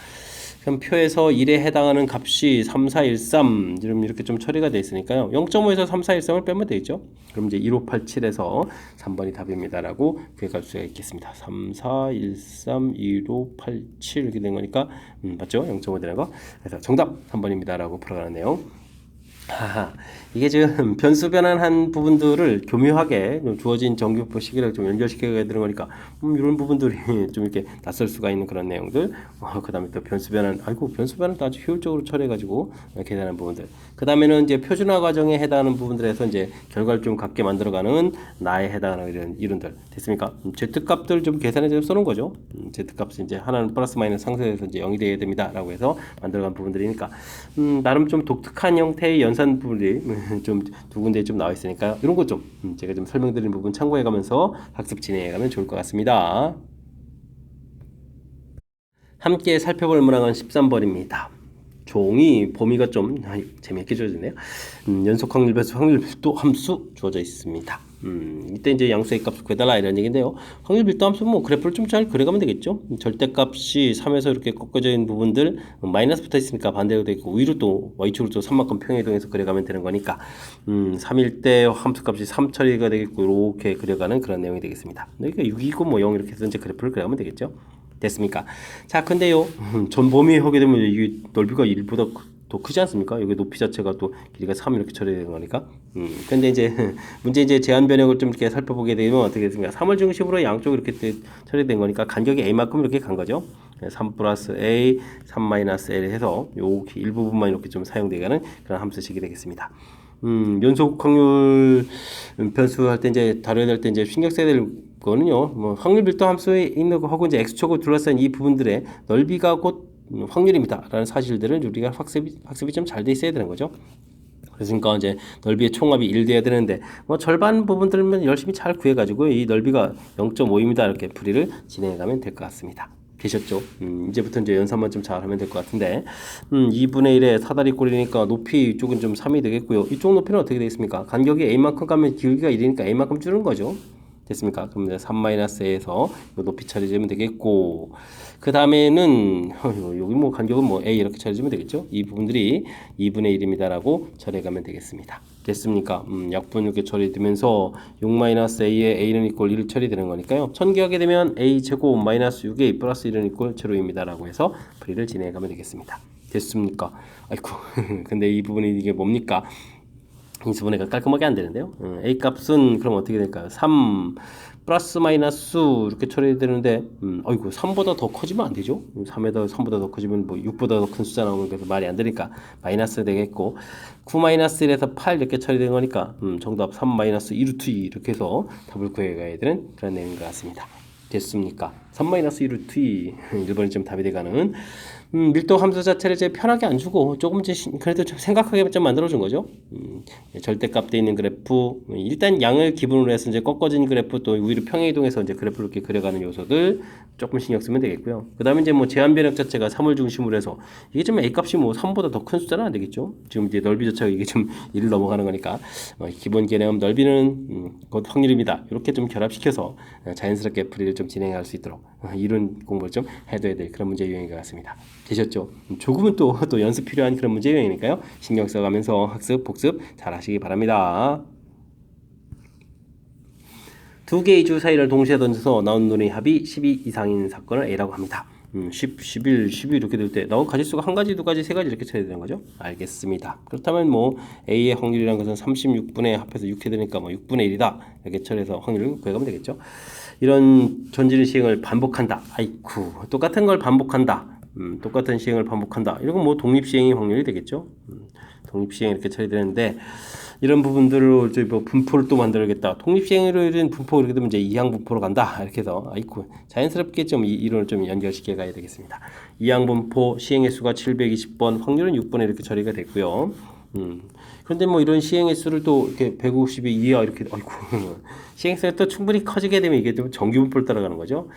그럼 표에서 1에 해당하는 값이 3, 4, 1, 3 이렇게 좀 처리가 되어 있으니까요. 0.5에서 3, 4, 1, 3을 빼면 되겠죠. 그럼 이제 1587에서 3번이 답입니다라고 구해갈 수가 있겠습니다. 3, 4, 1, 3, 1587 이렇게 된 거니까 맞죠? 0.5 되는 거. 그래서 정답 3번입니다라고 풀어가는 내용. 이게 지금 변수 변환한 부분들을 교묘하게 주어진 정규표 시기를 좀 연결시켜야 되는 거니까 이런 부분들이 좀 이렇게 낯설 수가 있는 그런 내용들. 그 다음에 또 변수 변환, 변수 변환도 아주 효율적으로 처리해가지고 계산한 부분들. 그 다음에는 이제 표준화 과정에 해당하는 부분들에서 이제 결과를 좀 갖게 만들어가는 나에 해당하는 이런 이론들 됐습니까? Z 값들 좀 계산해서 써놓은 거죠. Z 값이 이제 하나는 플러스 마이너스 상쇄해서 이제 0이 되어야 됩니다라고 해서 만들어간 부분들이니까 나름 좀 독특한 형태의 연산 부분들이 좀 두 군데에 좀 나와 있으니까 이런 것 좀 제가 좀 설명드린 부분 참고해가면서 학습 진행해가면 좋을 것 같습니다. 함께 살펴볼 문항은 13번입니다. 종이 범위가 좀 재미있게 주어졌네요. 연속 확률 배수 확률 또 함수 주어져 있습니다. 이때 이제 양수의 값을 구해달라 이런 얘기인데요. 확률 밀도 함수 뭐 그래프를 좀 잘 그려가면 되겠죠. 절대값이 3에서 이렇게 꺾어져 있는 부분들 마이너스 붙어 있으니까 반대로 되고 위로 또 y축으로 또 3만큼 평행이동해서 그려가면 되는 거니까 3일 때 함수값이 3 처리가 되겠고 이렇게 그려가는 그런 내용이 되겠습니다. 그러니까 6이고 뭐 0 이렇게 해서 이제 그래프를 그려가면 되겠죠. 됐습니까? 자, 근데요, 전 범위 하게 되면 이 넓이가 1보다 더 크지 않습니까? 여기 높이 자체가 또 길이가 3 이렇게 처리되는 거니까. 근데 이제 문제 이제 제한 변형을 좀 이렇게 살펴보게 되면 어떻게 됐습니까? 3을 중심으로 양쪽 이렇게 처리된 거니까 간격이 a만큼 이렇게 간 거죠. 3 플러스 a, 3 마이너스 l 해서 요 일부분만 이렇게 좀 사용되는 그런 함수식이 되겠습니다. 연속 확률 변수 할 때 이제 다뤄야 될 때 이제 신경 써야 될 거는요. 뭐 확률 밀도 함수에 있는 거하고 이제 x축을 둘러싼 이 부분들의 넓이가 곧 확률입니다라는 사실들을 우리가 학습이 좀 잘 돼 있어야 되는 거죠. 그러니까 이제 넓이의 총합이 1 돼야 되는데 뭐 절반 부분들만 열심히 잘 구해가지고 이 넓이가 0.5입니다 이렇게 풀이를 진행해가면 될 것 같습니다. 되셨죠? 이제부터 이제 연산만 좀 잘하면 될 것 같은데 2분의 1의 사다리 꼴이니까 높이 이쪽은 좀 3이 되겠고요. 이쪽 높이는 어떻게 되겠습니까? 간격이 a만큼 가면 길이가 1이니까 a만큼 줄는 거죠. 됐습니까? 그럼 이제 3-A에서 높이 처리되면 되겠고 그 다음에는 여기 뭐 간격은 뭐 A 이렇게 처리해주면 되겠죠? 이 부분들이 2분의 1입니다라고 처리해가면 되겠습니다. 됐습니까? 약분 이렇게 처리되면서 6-A에 A는 이꼴 1 처리되는 거니까요. 천기하게 되면 A 제곱 마이너스 6A 플러스 1은 이꼴 제로입니다라고 해서 풀이를 진행해가면 되겠습니다. 됐습니까? 아이고 근데 이 부분이 이게 뭡니까? 인수분해가 깔끔하게 안 되는데요. A 값은 그럼 어떻게 될까요? 3 플러스 마이너스 이렇게 처리되는데 어이구 3보다 더 커지면 안 되죠. 3보다 더 커지면 뭐 6보다 더 큰 숫자 나오는 게 말이 안 되니까 마이너스 되겠고 9 마이너스 1에서 8 이렇게 처리된 거니까 정답 3 마이너스 2루트 2 이렇게 해서 답을 구해가야 되는 그런 내용인 것 같습니다. 됐습니까? 3 마이너스 2루트 2 1번이 좀 답이 돼가는 밀도 함수 자체를 이제 편하게 안 주고 조금 그래도 좀 생각하게 좀 만들어준 거죠. 절대값 돼 있는 그래프 일단 양을 기본으로 해서 이제 꺾어진 그래프 또 위로 평행이동해서 이제 그래프를 이렇게 그려가는 요소들 조금 신경 쓰면 되겠고요. 그 다음에 이제 뭐 제한 변형 자체가 3을 중심으로 해서 이게 좀 a 값이 뭐 3보다 더 큰 숫자는 안 되겠죠. 지금 이제 넓이 자체가 이게 좀 1을 넘어가는 거니까 기본 개념 넓이는 곧 확률입니다. 이렇게 좀 결합시켜서 자연스럽게 풀이를 좀 진행할 수 있도록 이론 공부를 좀 해둬야 될 그런 문제 유형인 것 같습니다. 되셨죠? 조금은 또 연습 필요한 그런 문제 유형이니까요. 신경 써가면서 학습, 복습 잘 하시기 바랍니다. 두 개의 주 사이를 동시에 던져서 나온 눈의 합이 12 이상인 사건을 A라고 합니다. 10, 11, 12 이렇게 될 때 나온 가지수가 한 가지, 두 가지, 세 가지 이렇게 쳐야 되는 거죠. 알겠습니다. 그렇다면 뭐 A의 확률이라는 것은 36분의 합해서 6해 되니까 뭐 6분의 1이다 이렇게 처리해서 확률을 구해가면 되겠죠. 이런 전진 시행을 반복한다. 아이쿠 똑같은 걸 반복한다. 똑같은 시행을 반복한다. 이런 건 뭐 독립시행의 확률이 되겠죠. 독립시행 이렇게 처리되는데 이런 부분들로 이제 뭐 분포를 또 만들어야겠다. 독립시행으로 이런 분포 이렇게 되면 이제 이항 분포로 간다. 이렇게 해서 아이쿠 자연스럽게 좀 이 이론을 좀 연결시켜 가야 되겠습니다. 이항 분포 시행의 수가 720번, 확률은 6번에 이렇게 처리가 됐고요. 그런데 뭐 이런 시행의 수를 또 이렇게 150의 2야 이렇게 아이고 시행수가 또 충분히 커지게 되면 이게 좀 정규분포를 따라가는 거죠.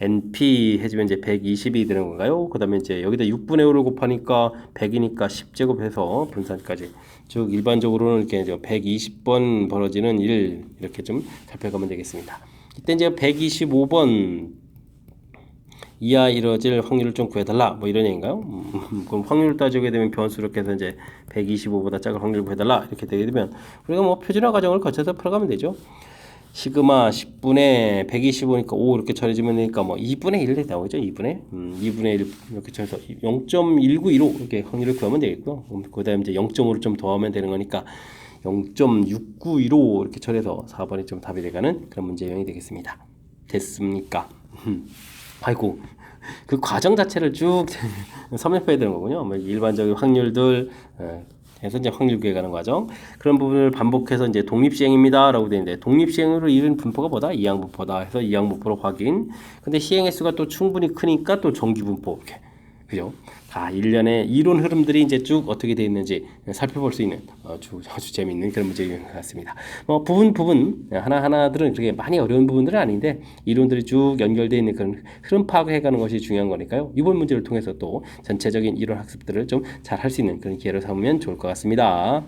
NP 해주면 이제 120이 되는 건가요? 그 다음에 이제 여기다 6분의 5를 곱하니까 100이니까 10제곱해서 분산까지 즉 일반적으로는 이렇게 이제 120번 벌어지는 일 이렇게 좀 살펴가면 되겠습니다. 이때 이제 125번 이하 이루어질 확률을 좀 구해달라 뭐 이런 얘기인가요? 그럼 확률을 따지게 되면 변수 이렇게 해서 이제 125보다 작은 확률을 구해달라 이렇게 되게 되면 우리가 뭐 표준화 과정을 거쳐서 풀어가면 되죠. 시그마 10분의 125니까 5 이렇게 처리해주면 되니까 뭐 2분의 1이 나오죠. 2분의 1 이렇게 쳐서 0.1915 이렇게 확률을 구하면 되겠고 그 다음에 이제 0.5를 좀 더하면 되는 거니까 0.6915 이렇게 처리해서 4번이 좀 답이 돼가는 그런 문제 유형이 되겠습니다. 됐습니까? 아이고 그 과정 자체를 쭉 섭렵해야 되는 거군요. 뭐 일반적인 확률들 해서 이제 확률 구해가는 과정 그런 부분을 반복해서 이제 독립시행입니다라고 되어 있는데 독립시행으로 이룬 분포가 뭐다? 이항분포다 해서 이항분포로 확인. 근데 시행의 수가 또 충분히 크니까 또 정기분포 이렇게 그죠? 다 일련의 이론 흐름들이 이제 쭉 어떻게 되어 있는지 살펴볼 수 있는 아주 재미있는 그런 문제인 것 같습니다. 뭐 부분 하나하나들은 그렇게 많이 어려운 부분들은 아닌데 이론들이 쭉 연결되어 있는 그런 흐름 파악해가는 것이 중요한 거니까요. 이번 문제를 통해서 또 전체적인 이론 학습들을 좀 잘 할 수 있는 그런 기회를 삼으면 좋을 것 같습니다.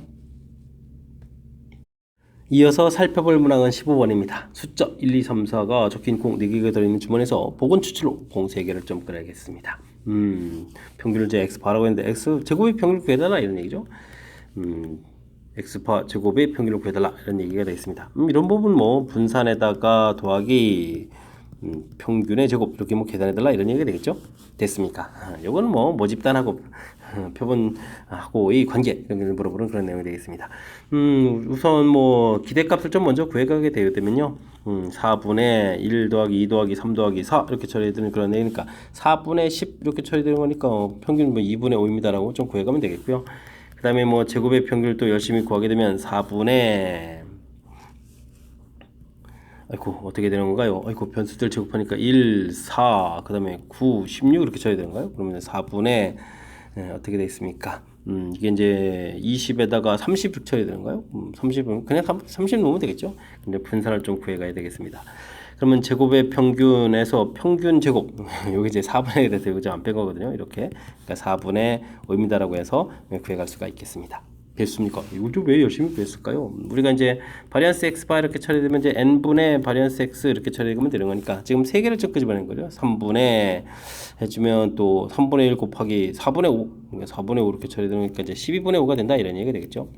이어서 살펴볼 문항은 15번입니다. 숫자 1, 2, 3, 4가 적힌 공 4개가 들어있는 주머니에서 복원 추출로 공 3개를 좀 꺼내겠습니다. 평균을 이제 x바라고 했는데 x 제곱의 평균을 구해달라 이런 얘기죠. x바 제곱의 평균을 구해달라 이런 얘기가 되겠습니다. 이런 부분 뭐 분산에다가 더하기 평균의 제곱 이렇게 뭐 계산해달라 이런 얘기가 되겠죠. 됐습니까? 요건 뭐 모집단하고 표본하고의 관계 이런 걸 물어보는 그런 내용이 되겠습니다. 우선 뭐 기대값을 좀 먼저 구해가게 되면요. 4분의 1 더하기 2 더하기 3 더하기 4 이렇게 처리되는 그런 내용이니까 4분의 10 이렇게 처리되는 거니까 평균 뭐 2분의 5입니다라고 좀 구해가면 되겠고요. 그 다음에 뭐 제곱의 평균을 또 열심히 구하게 되면 4분의 아이고 어떻게 되는 건가요? 아이고 변수들 제곱하니까 1, 4, 그 다음에 9, 16 이렇게 쳐야 되는 거예요? 그러면 4분의 어떻게 되어 있습니까? 이게 이제 20에다가 30 쳐야 되는가요? 30은 그냥 30 놓으면 되겠죠? 근데 분산을 좀 구해가야 되겠습니다. 그러면 제곱의 평균에서 평균 제곱 여기 이제 4분의 1에서 이거 안 뺀 거거든요. 이렇게 그러니까 4분의 5입니다라고 해서 구해갈 수가 있겠습니다. 됐습니까? 이걸 좀 왜 열심히 구했을까요? 우리가 이제 바리안스 x바 이렇게 처리되면 이제 n분의 바리안스 x 이렇게 처리되면 되는 거니까 지금 3개를 좀 끄집어낸 거죠. 3분의 해주면 또 3분의 1 곱하기 4분의 5 그러니까 4분의 5 이렇게 처리되는 거니까 이제 12분의 5가 된다 이런 얘기가 되겠죠.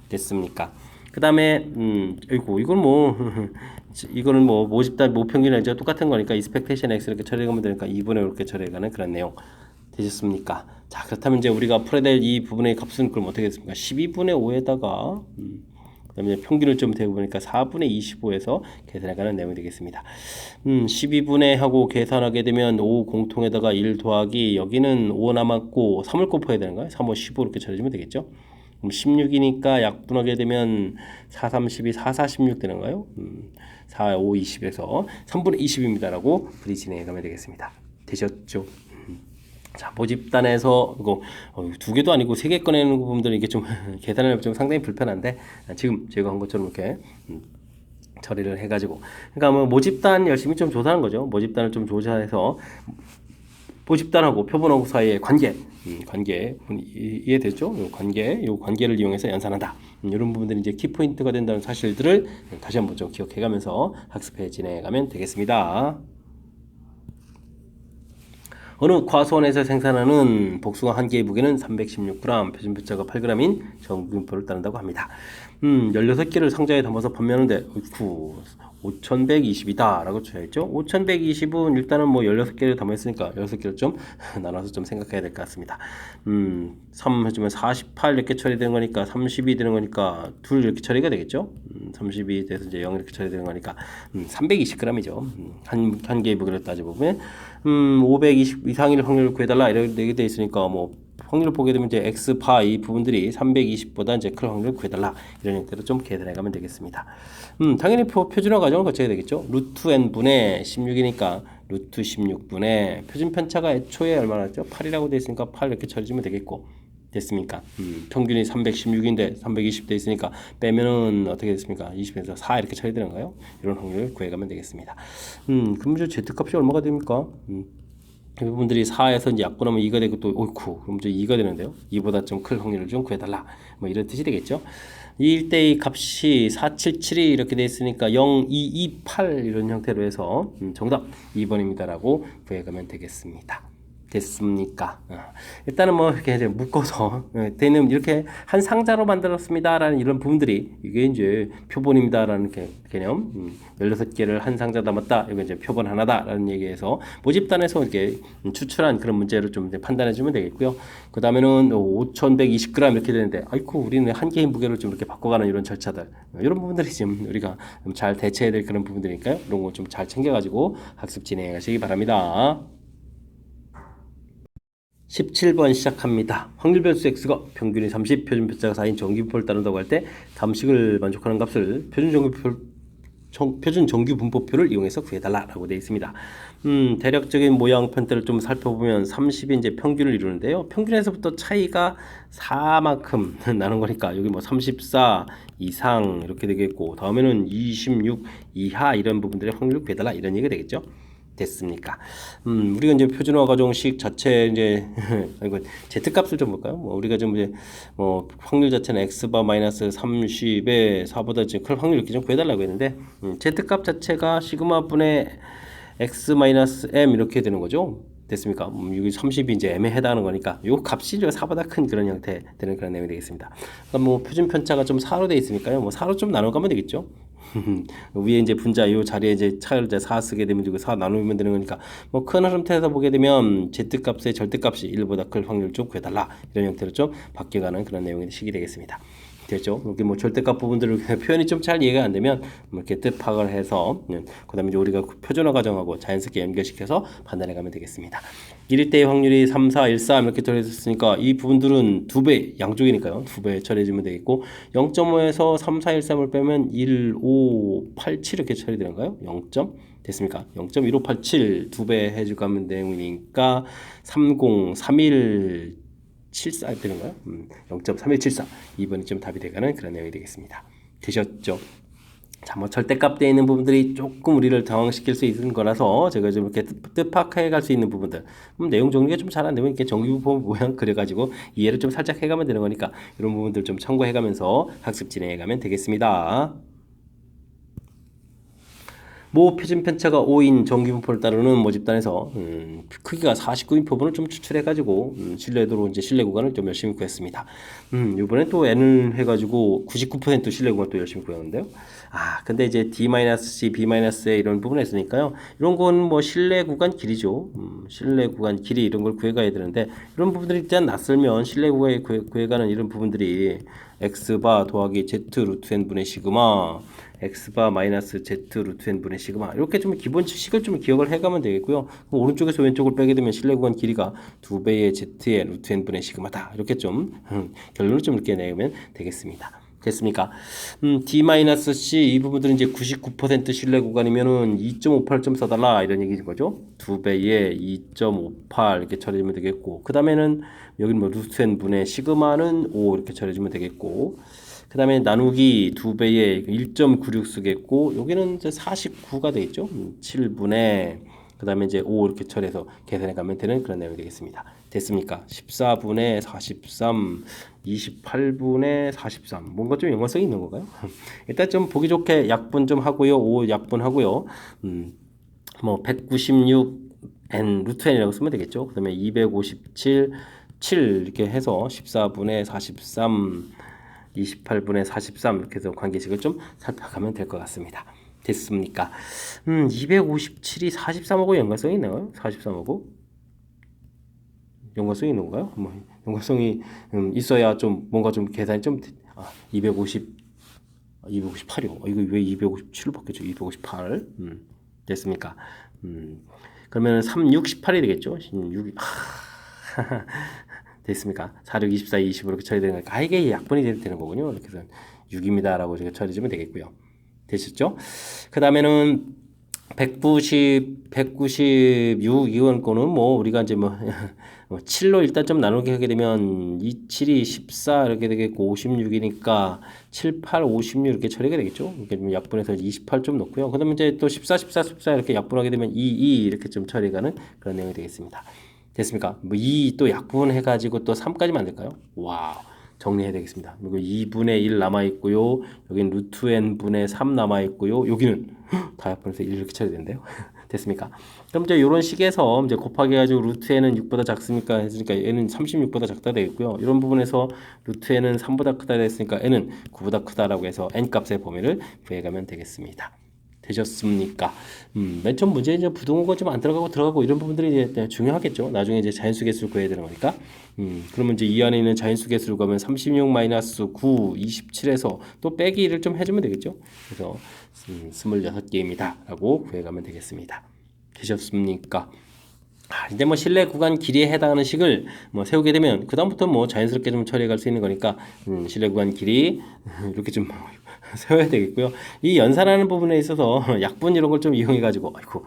됐습니까? 그 다음에 아이고 이건 뭐 이거는 뭐 모집단 모평균이랑 똑같은 거니까 expectation x 이렇게 처리하면 되니까 2분의 5 이렇게 처리해가는 그런 내용 되셨습니까? 자 그렇다면 이제 우리가 풀어야 될 이 부분의 값은 그럼 어떻게 됐습니까? 12분의 5에다가 그 다음에 평균을 좀 대보니까 4분의 25에서 계산해가는 내용이 되겠습니다. 12분의 하고 계산하게 되면 5 공통에다가 1 더하기 여기는 5 남았고 3을 곱해야 되는 거예요. 3, 5, 15 이렇게 처리해주면 되겠죠. 그럼 16이니까 약분하게 되면 4, 3, 12, 4, 4, 16 되는 거예요. 4, 5, 20에서 3분의 20입니다라고 풀이 진행해가면 되겠습니다. 되셨죠? 자, 모집단에서 이거 2개도 아니고 3개 꺼내는 부분들은 이게 좀 계산을 좀 상당히 불편한데 지금 제가 한 것처럼 이렇게 처리를 해가지고 그러니까 뭐 모집단 열심히 좀 조사하는 거죠. 모집단을 좀 조사해서 모집단하고 표본하고 사이의 관계 이해됐죠? 요 관계를 이용해서 연산한다. 이런 부분들이 이제 키포인트가 된다는 사실들을 다시 한번 좀 기억해가면서 학습해 진행해가면 되겠습니다. 어느 과수원에서 생산하는 복숭아 한 개의 무게는 316g, 표준표차가 8g인 정균표를 따른다고 합니다. 16개를 상자에 담아서 판매하는데 5120이다 라고 쳐야겠죠. 5120은 일단은 뭐 16개를 담았으니까 16개를 좀 나눠서 좀 생각해야 될 것 같습니다. 3 해주면 48 이렇게 처리되는 거니까 32 되는 거니까 둘 이렇게 처리가 되겠죠. 32 돼서 이제 0 이렇게 처리되는 거니까 320g이죠. 한 개의 무게를 따져보면 520 이상일 확률을 구해달라 이렇게 돼 있으니까 뭐 확률을 보게 되면 이제 x파 이 부분들이 320보다 이제 큰 확률을 구해달라 이런 형태로 좀 계산해 가면 되겠습니다. 당연히 표준화 과정을 거쳐야 되겠죠. 루트 n분의 16이니까 루트 16분의 표준 편차가 애초에 얼마나죠? 8이라고 돼 있으니까 8 이렇게 처리하면 되겠고 됐습니까? 평균이 316인데 320 돼 있으니까 빼면은 어떻게 됐습니까? 20에서 4 이렇게 처리되는가요? 이런 확률을 구해가면 되겠습니다. 그럼 이제 z값이 얼마가 됩니까? 이 부분들이 4에서 이제 약분하면 2가 되고 또 옳고 그럼 이제 2가 되는데요. 2보다 좀 큰 확률을 좀 구해달라. 뭐 이런 뜻이 되겠죠. 1대2 값이 477이 이렇게 돼 있으니까 0, 2, 2, 8 이런 형태로 해서 정답 2번입니다라고 구해가면 되겠습니다. 됐습니까? 일단은 뭐 이렇게 이제 묶어서 되는 이렇게 한 상자로 만들었습니다라는 이런 부분들이 이게 이제 표본입니다라는 개념 16개를 한 상자 담았다 이거 이제 표본 하나다라는 얘기에서 모집단에서 이렇게 추출한 그런 문제로 좀 판단해 주면 되겠고요. 그 다음에는 5120g 이렇게 되는데 아이고 우리는 한 개의 무게를 좀 이렇게 바꿔가는 이런 절차들 이런 부분들이 지금 우리가 잘 대처해야 될 그런 부분들이니까요. 이런 거 좀 잘 챙겨가지고 학습 진행해 가시기 바랍니다. 17번 시작합니다. 확률변수 x가 평균이 30, 표준표차가 4인 정규분포를 따른다고 할 때 담식을 만족하는 값을 표준 정규 분포표를 이용해서 구해달라라고 되어 있습니다. 대략적인 모양 편태를 좀 살펴보면 30이 이제 평균을 이루는데요. 평균에서부터 차이가 4만큼 나는 거니까 여기 뭐 34 이상 이렇게 되겠고 다음에는 26 이하 이런 부분들의 확률을 구해달라 이런 얘기가 되겠죠. 됐습니까? 우리가 이제 표준화 가정식 자체 이제 이거 z 값을 좀 볼까요? 뭐 우리가 좀 이제 뭐 확률 자체는 x바 마이너스 30에 4보다 이제 클 확률 이렇게 좀 구해달라고 했는데 z 값 자체가 시그마 분의 x 마이너스 m 이렇게 되는 거죠. 됐습니까? 여기 30이 이제 m에 해당하는 거니까 요 값이 이제 4보다 큰 그런 형태 되는 그런 내용이 되겠습니다. 그러니까 뭐 표준 편차가 좀 4로 돼 있으니까요. 뭐 4로 좀 나눠 가면 되겠죠. 위에 이제 분자 이 자리에 이제 차를 이제 4 쓰게 되면 되고 4 나누면 되는 거니까 뭐 큰 흐름태에서 보게 되면 z 값의 절대값이 1보다 클 확률 좀 구해달라 이런 형태로 좀 바뀌어가는 그런 내용의 식이 되겠습니다. 됐죠? 여기 뭐 절대값 부분들을 표현이 좀 잘 이해가 안 되면 뭐 이렇게 뜻 파악을 해서 그다음에 이제 우리가 표준화 가정하고 자연스럽게 연결시켜서 판단해 가면 되겠습니다. 1일 때의 확률이 3, 4, 1, 3 이렇게 처리했으니까 이 부분들은 2배 양쪽이니까요. 2배 처리해주면 되겠고 0.5에서 3, 4, 1, 3을 빼면 1, 5, 8, 7 이렇게 처리되는가요? 0점 됐습니까? 0.1587 2배 해주고 하면 내용이니까 30, 31 74 되는가요? 0.3174 2번이 좀 답이 되가는 그런 내용이 되겠습니다. 되셨죠? 자, 뭐 절대값 되어 있는 부분들이 조금 우리를 당황시킬 수 있는 거라서 제가 좀 이렇게 뜻파악해 갈 수 있는 부분들 내용 정리가 좀 잘 안 되면 이렇게 정규부 모양 그려가지고 이해를 좀 살짝 해가면 되는 거니까 이런 부분들 좀 참고해 가면서 학습 진행해 가면 되겠습니다. 모 표준 편차가 5인 정규분포를 따르는 모집단에서 크기가 49인 표본을 좀 추출해가지고 신뢰도로 이제 신뢰 구간을 좀 열심히 구했습니다. 이번에 또 n을 해가지고 99% 신뢰 구간 또 열심히 구했는데요. 근데 이제 D-C, B-A 이런 부분에 있으니까요. 이런 건 뭐 신뢰 구간 길이죠. 신뢰 구간 길이 이런 걸 구해가야 되는데 이런 부분들이 일단 낯설면 신뢰 구간에 구해가는 이런 부분들이 x바 더하기 z 루트 n 분의 시그마 x바 마이너스 z 루트 n 분의 시그마 이렇게 좀 기본 식을 좀 기억을 해가면 되겠고요. 오른쪽에서 왼쪽을 빼게 되면 실내 구간 길이가 2배의 z의 루트 n 분의 시그마다 이렇게 좀 결론을 좀 이렇게 내면 되겠습니다. 됐습니까? D-C 이 부분들은 이제 99% 신뢰 구간이면은 2.58점 써달라 이런 얘기인 거죠. 2배에 2.58 이렇게 처리하면 되겠고 그 다음에는 여기는 뭐 루트 n 분의 시그마는 5 이렇게 처리해주면 되겠고 그 다음에 나누기 2배에 1.96 쓰겠고 여기는 이제 49가 되겠죠. 7분의 그 다음에 이제 5 이렇게 처리해서 계산해 가면 되는 그런 내용이 되겠습니다. 됐습니까? 14분의 43 28분의 43 뭔가 좀 연관성이 있는 건가요? 일단 좀 보기 좋게 약분 좀 하고요. 5 약분 하고요. 뭐 196 n 루트 n이라고 쓰면 되겠죠. 그 다음에 257 7 이렇게 해서 14분의 43 28분의 43 이렇게 해서 관계식을 좀 살펴가면 될 것 같습니다. 됐습니까? 257이 43하고 연관성이 있나요? 43하고 연관성이 있는 건가요? 뭐 연관성이 있어야 좀 뭔가 좀 계산이 좀 258이요. 이거 왜 257로 바뀌었죠? 258 됐습니까? 그러면 3, 6, 18이 되겠죠? 6 됐습니까? 4, 6, 24, 20으로 이렇게 처리되는 거니까 이게 약분이 되는 거군요. 이렇게 해서 6입니다 라고 제가 처리해주면 되겠고요. 되셨죠? 그 다음에는 196 이건 거는 뭐 우리가 이제 뭐 7로 일단 좀 나누게 하게 되면 2, 7이 14 이렇게 되겠고 56이니까 7, 8, 56 이렇게 처리가 되겠죠. 이렇게 좀 약분해서 28 좀 넣고요. 그 다음에 이제 또 14, 14, 14 이렇게 약분하게 되면 2, 2 이렇게 좀 처리가는 그런 내용이 되겠습니다. 됐습니까? 뭐 2 또 약분해가지고 또 3까지 만들까요? 와우. 정리해야 되겠습니다. 그리고 2분의 1 남아있고요. 여기는 루트 n분의 3 남아있고요. 여기는 다 약분해서 1 이렇게 처리된대요. 됐습니까? 그럼 이제 이런 식에서 이제 곱하기 해가지고 루트 n은 6보다 작습니까? 했으니까 n은 36보다 작다 되겠고요. 이런 부분에서 루트 n은 3보다 크다 했으니까 n은 9보다 크다라고 해서 n 값의 범위를 구해가면 되겠습니다. 되셨습니까? 맨 처음 문제 이제 부동호가 좀 안 들어가고 이런 부분들이 이제 중요하겠죠. 나중에 이제 자연수 개수를 구해야 되는 거니까. 그러면 이제 이 안에 있는 자연수 개수를 구하면 36 마이너스 9, 27에서 또 빼기 1을 좀 해주면 되겠죠. 그래서 26개입니다.라고 구해가면 되겠습니다. 되셨습니까? 이제 뭐 실내 구간 길이에 해당하는 식을 뭐 세우게 되면 그 다음부터 뭐 자연스럽게 좀 처리해 갈 수 있는 거니까 실내 구간 길이 이렇게 좀 세워야 되겠고요. 이 연산하는 부분에 있어서 약분 이런 걸 좀 이용해 가지고 아이고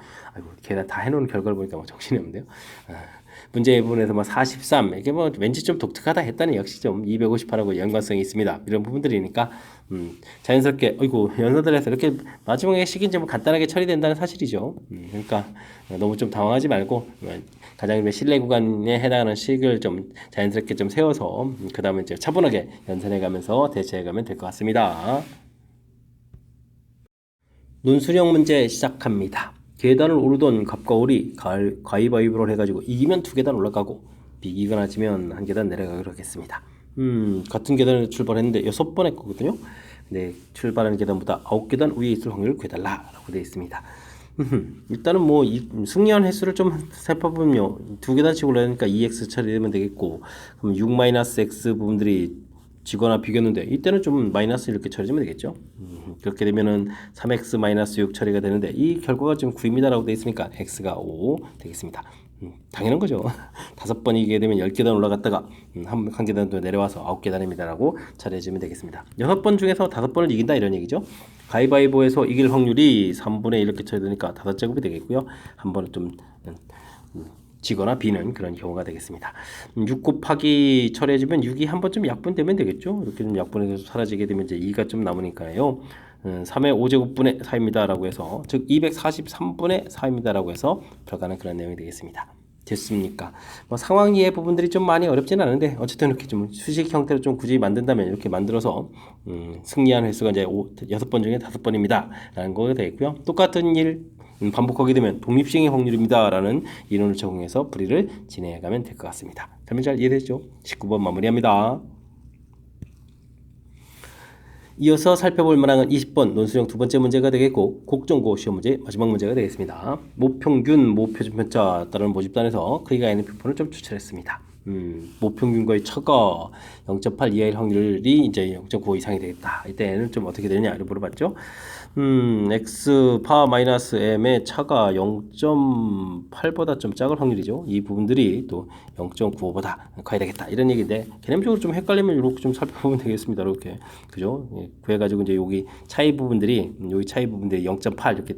계산 다 해놓은 결과를 보니까 뭐 정신이 없는데요. 문제 부분에서 뭐 43, 이게 뭐 왠지 좀 독특하다 했다니 역시 좀 258하고 연관성이 있습니다. 이런 부분들이니까 자연스럽게 어이구 연서들에서 이렇게 마지막에 식인지 뭐 간단하게 처리된다는 사실이죠. 그러니까 너무 좀 당황하지 말고 가장 신뢰 구간에 해당하는 식을 좀 자연스럽게 좀 세워서 그 다음에 이제 차분하게 연산해가면서 대처해가면 될 것 같습니다. 논술형 문제 시작합니다. 계단을 오르던 갑과 올이 가위바위보를 해가지고 이기면 2계단 올라가고 비기거나 지면 1계단 내려가기로 하겠습니다. 같은 계단을 출발했는데 6번 했거든요. 근데 출발하는 계단보다 9계단 위에 있을 확률을 구해달라라고 되어 있습니다. 일단은 뭐 승리한 횟수를 좀 살펴보면요. 2계단씩 올라가니까 2x 처리되면 되겠고, 그럼 6-x 부분들이 지거나 비겼는데 이때는 좀 마이너스 이렇게 처리되면 되겠죠. 그렇게 되면은 3x-6 처리가 되는데 이 결과가 지금 9입니다라고 되어 있으니까 x가 5 되겠습니다. 당연한 거죠. 5번이게 되면 10계단 올라갔다가 한 계단 더 내려와서 9계단입니다라고 처리해주면 되겠습니다. 6번 중에서 5번을 이긴다 이런 얘기죠. 가위바위보에서 이길 확률이 3분의 1 이렇게 처리되니까 5제곱이 되겠고요. 한 번은 좀 지거나 비는 그런 경우가 되겠습니다. 6 곱하기 처리해주면 6이 한 번쯤 약분되면 되겠죠. 이렇게 좀 약분해서 사라지게 되면 이제 2가 좀 남으니까요. 3의 5제곱분의 4입니다 라고 해서 즉 243분의 4입니다 라고 해서 들어가는 그런 내용이 되겠습니다. 됐습니까? 뭐 상황 이해 부분들이 좀 많이 어렵지는 않은데 어쨌든 이렇게 좀 수식 형태로 좀 굳이 만든다면 이렇게 만들어서 승리한 횟수가 이제 6번 중에 5번입니다 라는 거가 되겠고요. 똑같은 일 반복하게 되면 독립시행의 확률입니다 라는 이론을 적용해서 풀이를 진행해가면 될 것 같습니다. 설명 잘 이해되죠? 19번 마무리합니다. 이어서 살펴볼 만한 20번 논술형 두 번째 문제가 되겠고 곡정고 시험 문제 마지막 문제가 되겠습니다. 모평균, 모표준편차 따르는 모집단에서 크기가 있는 표본을 좀 추출했습니다. 모평균과의 차가 0.8 이하일 확률이 이제 0.9 이상이 되겠다. 이때는 좀 어떻게 되느냐를 물어봤죠. x 파 마이너스 m의 차가 0.8보다 좀 작을 확률이죠. 이 부분들이 또 0.95보다 커야 되겠다. 이런 얘기인데 개념적으로 좀 헷갈리면 이렇게 좀 살펴보면 되겠습니다. 이렇게 그죠? 예, 구해가지고 이제 여기 차이 부분들이 0.8 이렇게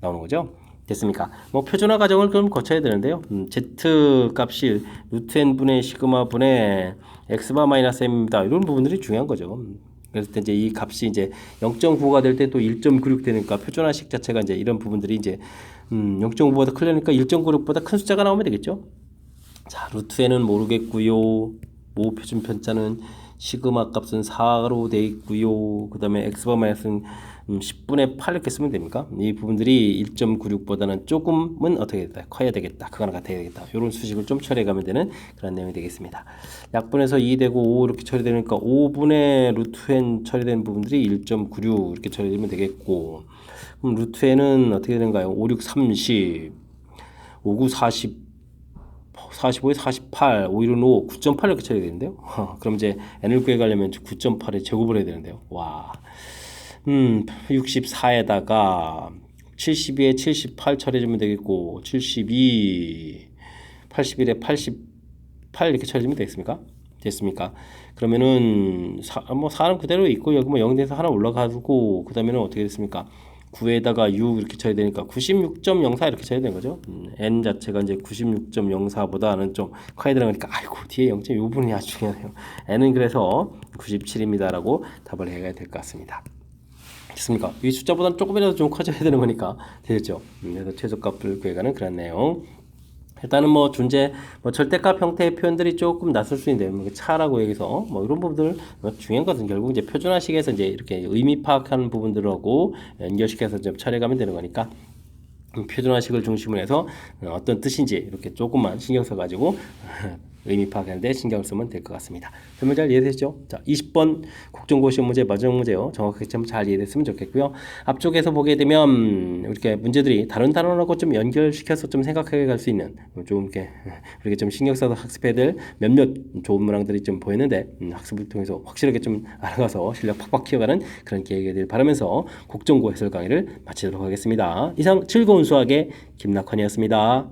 나오는 거죠. 됐습니까? 뭐 표준화 과정을 그럼 거쳐야 되는데요. z 값이 루트 n 분의 시그마 분의 x 바 마이너스 m입니다. 이런 부분들이 중요한 거죠. 그래서 이제 이 값이 이제 0.9가 될 때 또 1.96 되니까 표준화식 자체가 이제 이런 부분들이 이제 0.5보다 크려니까 1.96보다 큰 숫자가 나오면 되겠죠. 자, 루트 n은 모르겠고요. 모 표준 편차는 시그마 값은 4로 돼 있고요. 그 다음에 x바 마이너스는 10분의 8 이렇게 쓰면 됩니까? 이 부분들이 1.96보다는 조금은 어떻게 되겠다? 커야 되겠다. 크거나 같아야 되겠다. 이런 수식을 좀 처리해가면 되는 그런 내용이 되겠습니다. 약분해서 2 되고 5 이렇게 처리되니까 5분의 루트 n 처리되는 부분들이 1.96 이렇게 처리되면 되겠고 그럼 루트 n은 어떻게 되는가요? 5, 6, 30 5, 9, 40 45에 48, 5, 1은 5, 9.8 이렇게 처리되는데요. 그럼 이제 n을 구해가려면 9.8에 제곱을 해야 되는데요. 와, 64에다가 72에 78 처리해주면 되겠고 72, 81에 88 이렇게 처리해주면 되겠습니까? 됐습니까? 그러면은 4는 그대로 있고 여기 뭐 0에서 하나 올라가고 그 다음에는 어떻게 됐습니까? 9에다가 6 이렇게 쳐야 되니까 96.04 이렇게 쳐야 되는 거죠. n 자체가 이제 96.04보다는 좀 커야 되는 거니까 아이고 뒤에 0.5분이 아주 중요해요. n은 그래서 97입니다라고 답을 해야 될 것 같습니다. 됐습니까? 이 숫자보다는 조금이라도 좀 커져야 되는 거니까 되겠죠. 그래서 최저값을 구해가는 그런 내용. 일단은 뭐 존재 절대값 형태의 표현들이 조금 낯설 수 있는데 뭐 차라고 여기서 뭐 이런 부분들 중요한 것은 결국 이제 표준화식에서 이제 이렇게 의미 파악하는 부분들하고 연결시켜서 좀 처리가면 되는 거니까 표준화식을 중심으로 해서 어떤 뜻인지 이렇게 조금만 신경 써가지고 의미 파악하는데 신경을 쓰면 될 것 같습니다. 설명 잘 이해되시죠? 자, 20번 국정고 시험 문제 마지막 문제요. 정확하게 좀 잘 이해됐으면 좋겠고요. 앞쪽에서 보게 되면 이렇게 문제들이 다른 단원하고 좀 연결시켜서 좀 생각해 갈 수 있는 좀 이렇게 좀 신경 써서 학습해야 될 몇몇 좋은 문항들이 좀 보이는데 학습을 통해서 확실하게 좀 알아가서 실력 팍팍 키워가는 그런 계획이 되길 바라면서 국정고 해설 강의를 마치도록 하겠습니다. 이상 즐거운 수학의 김낙헌이었습니다.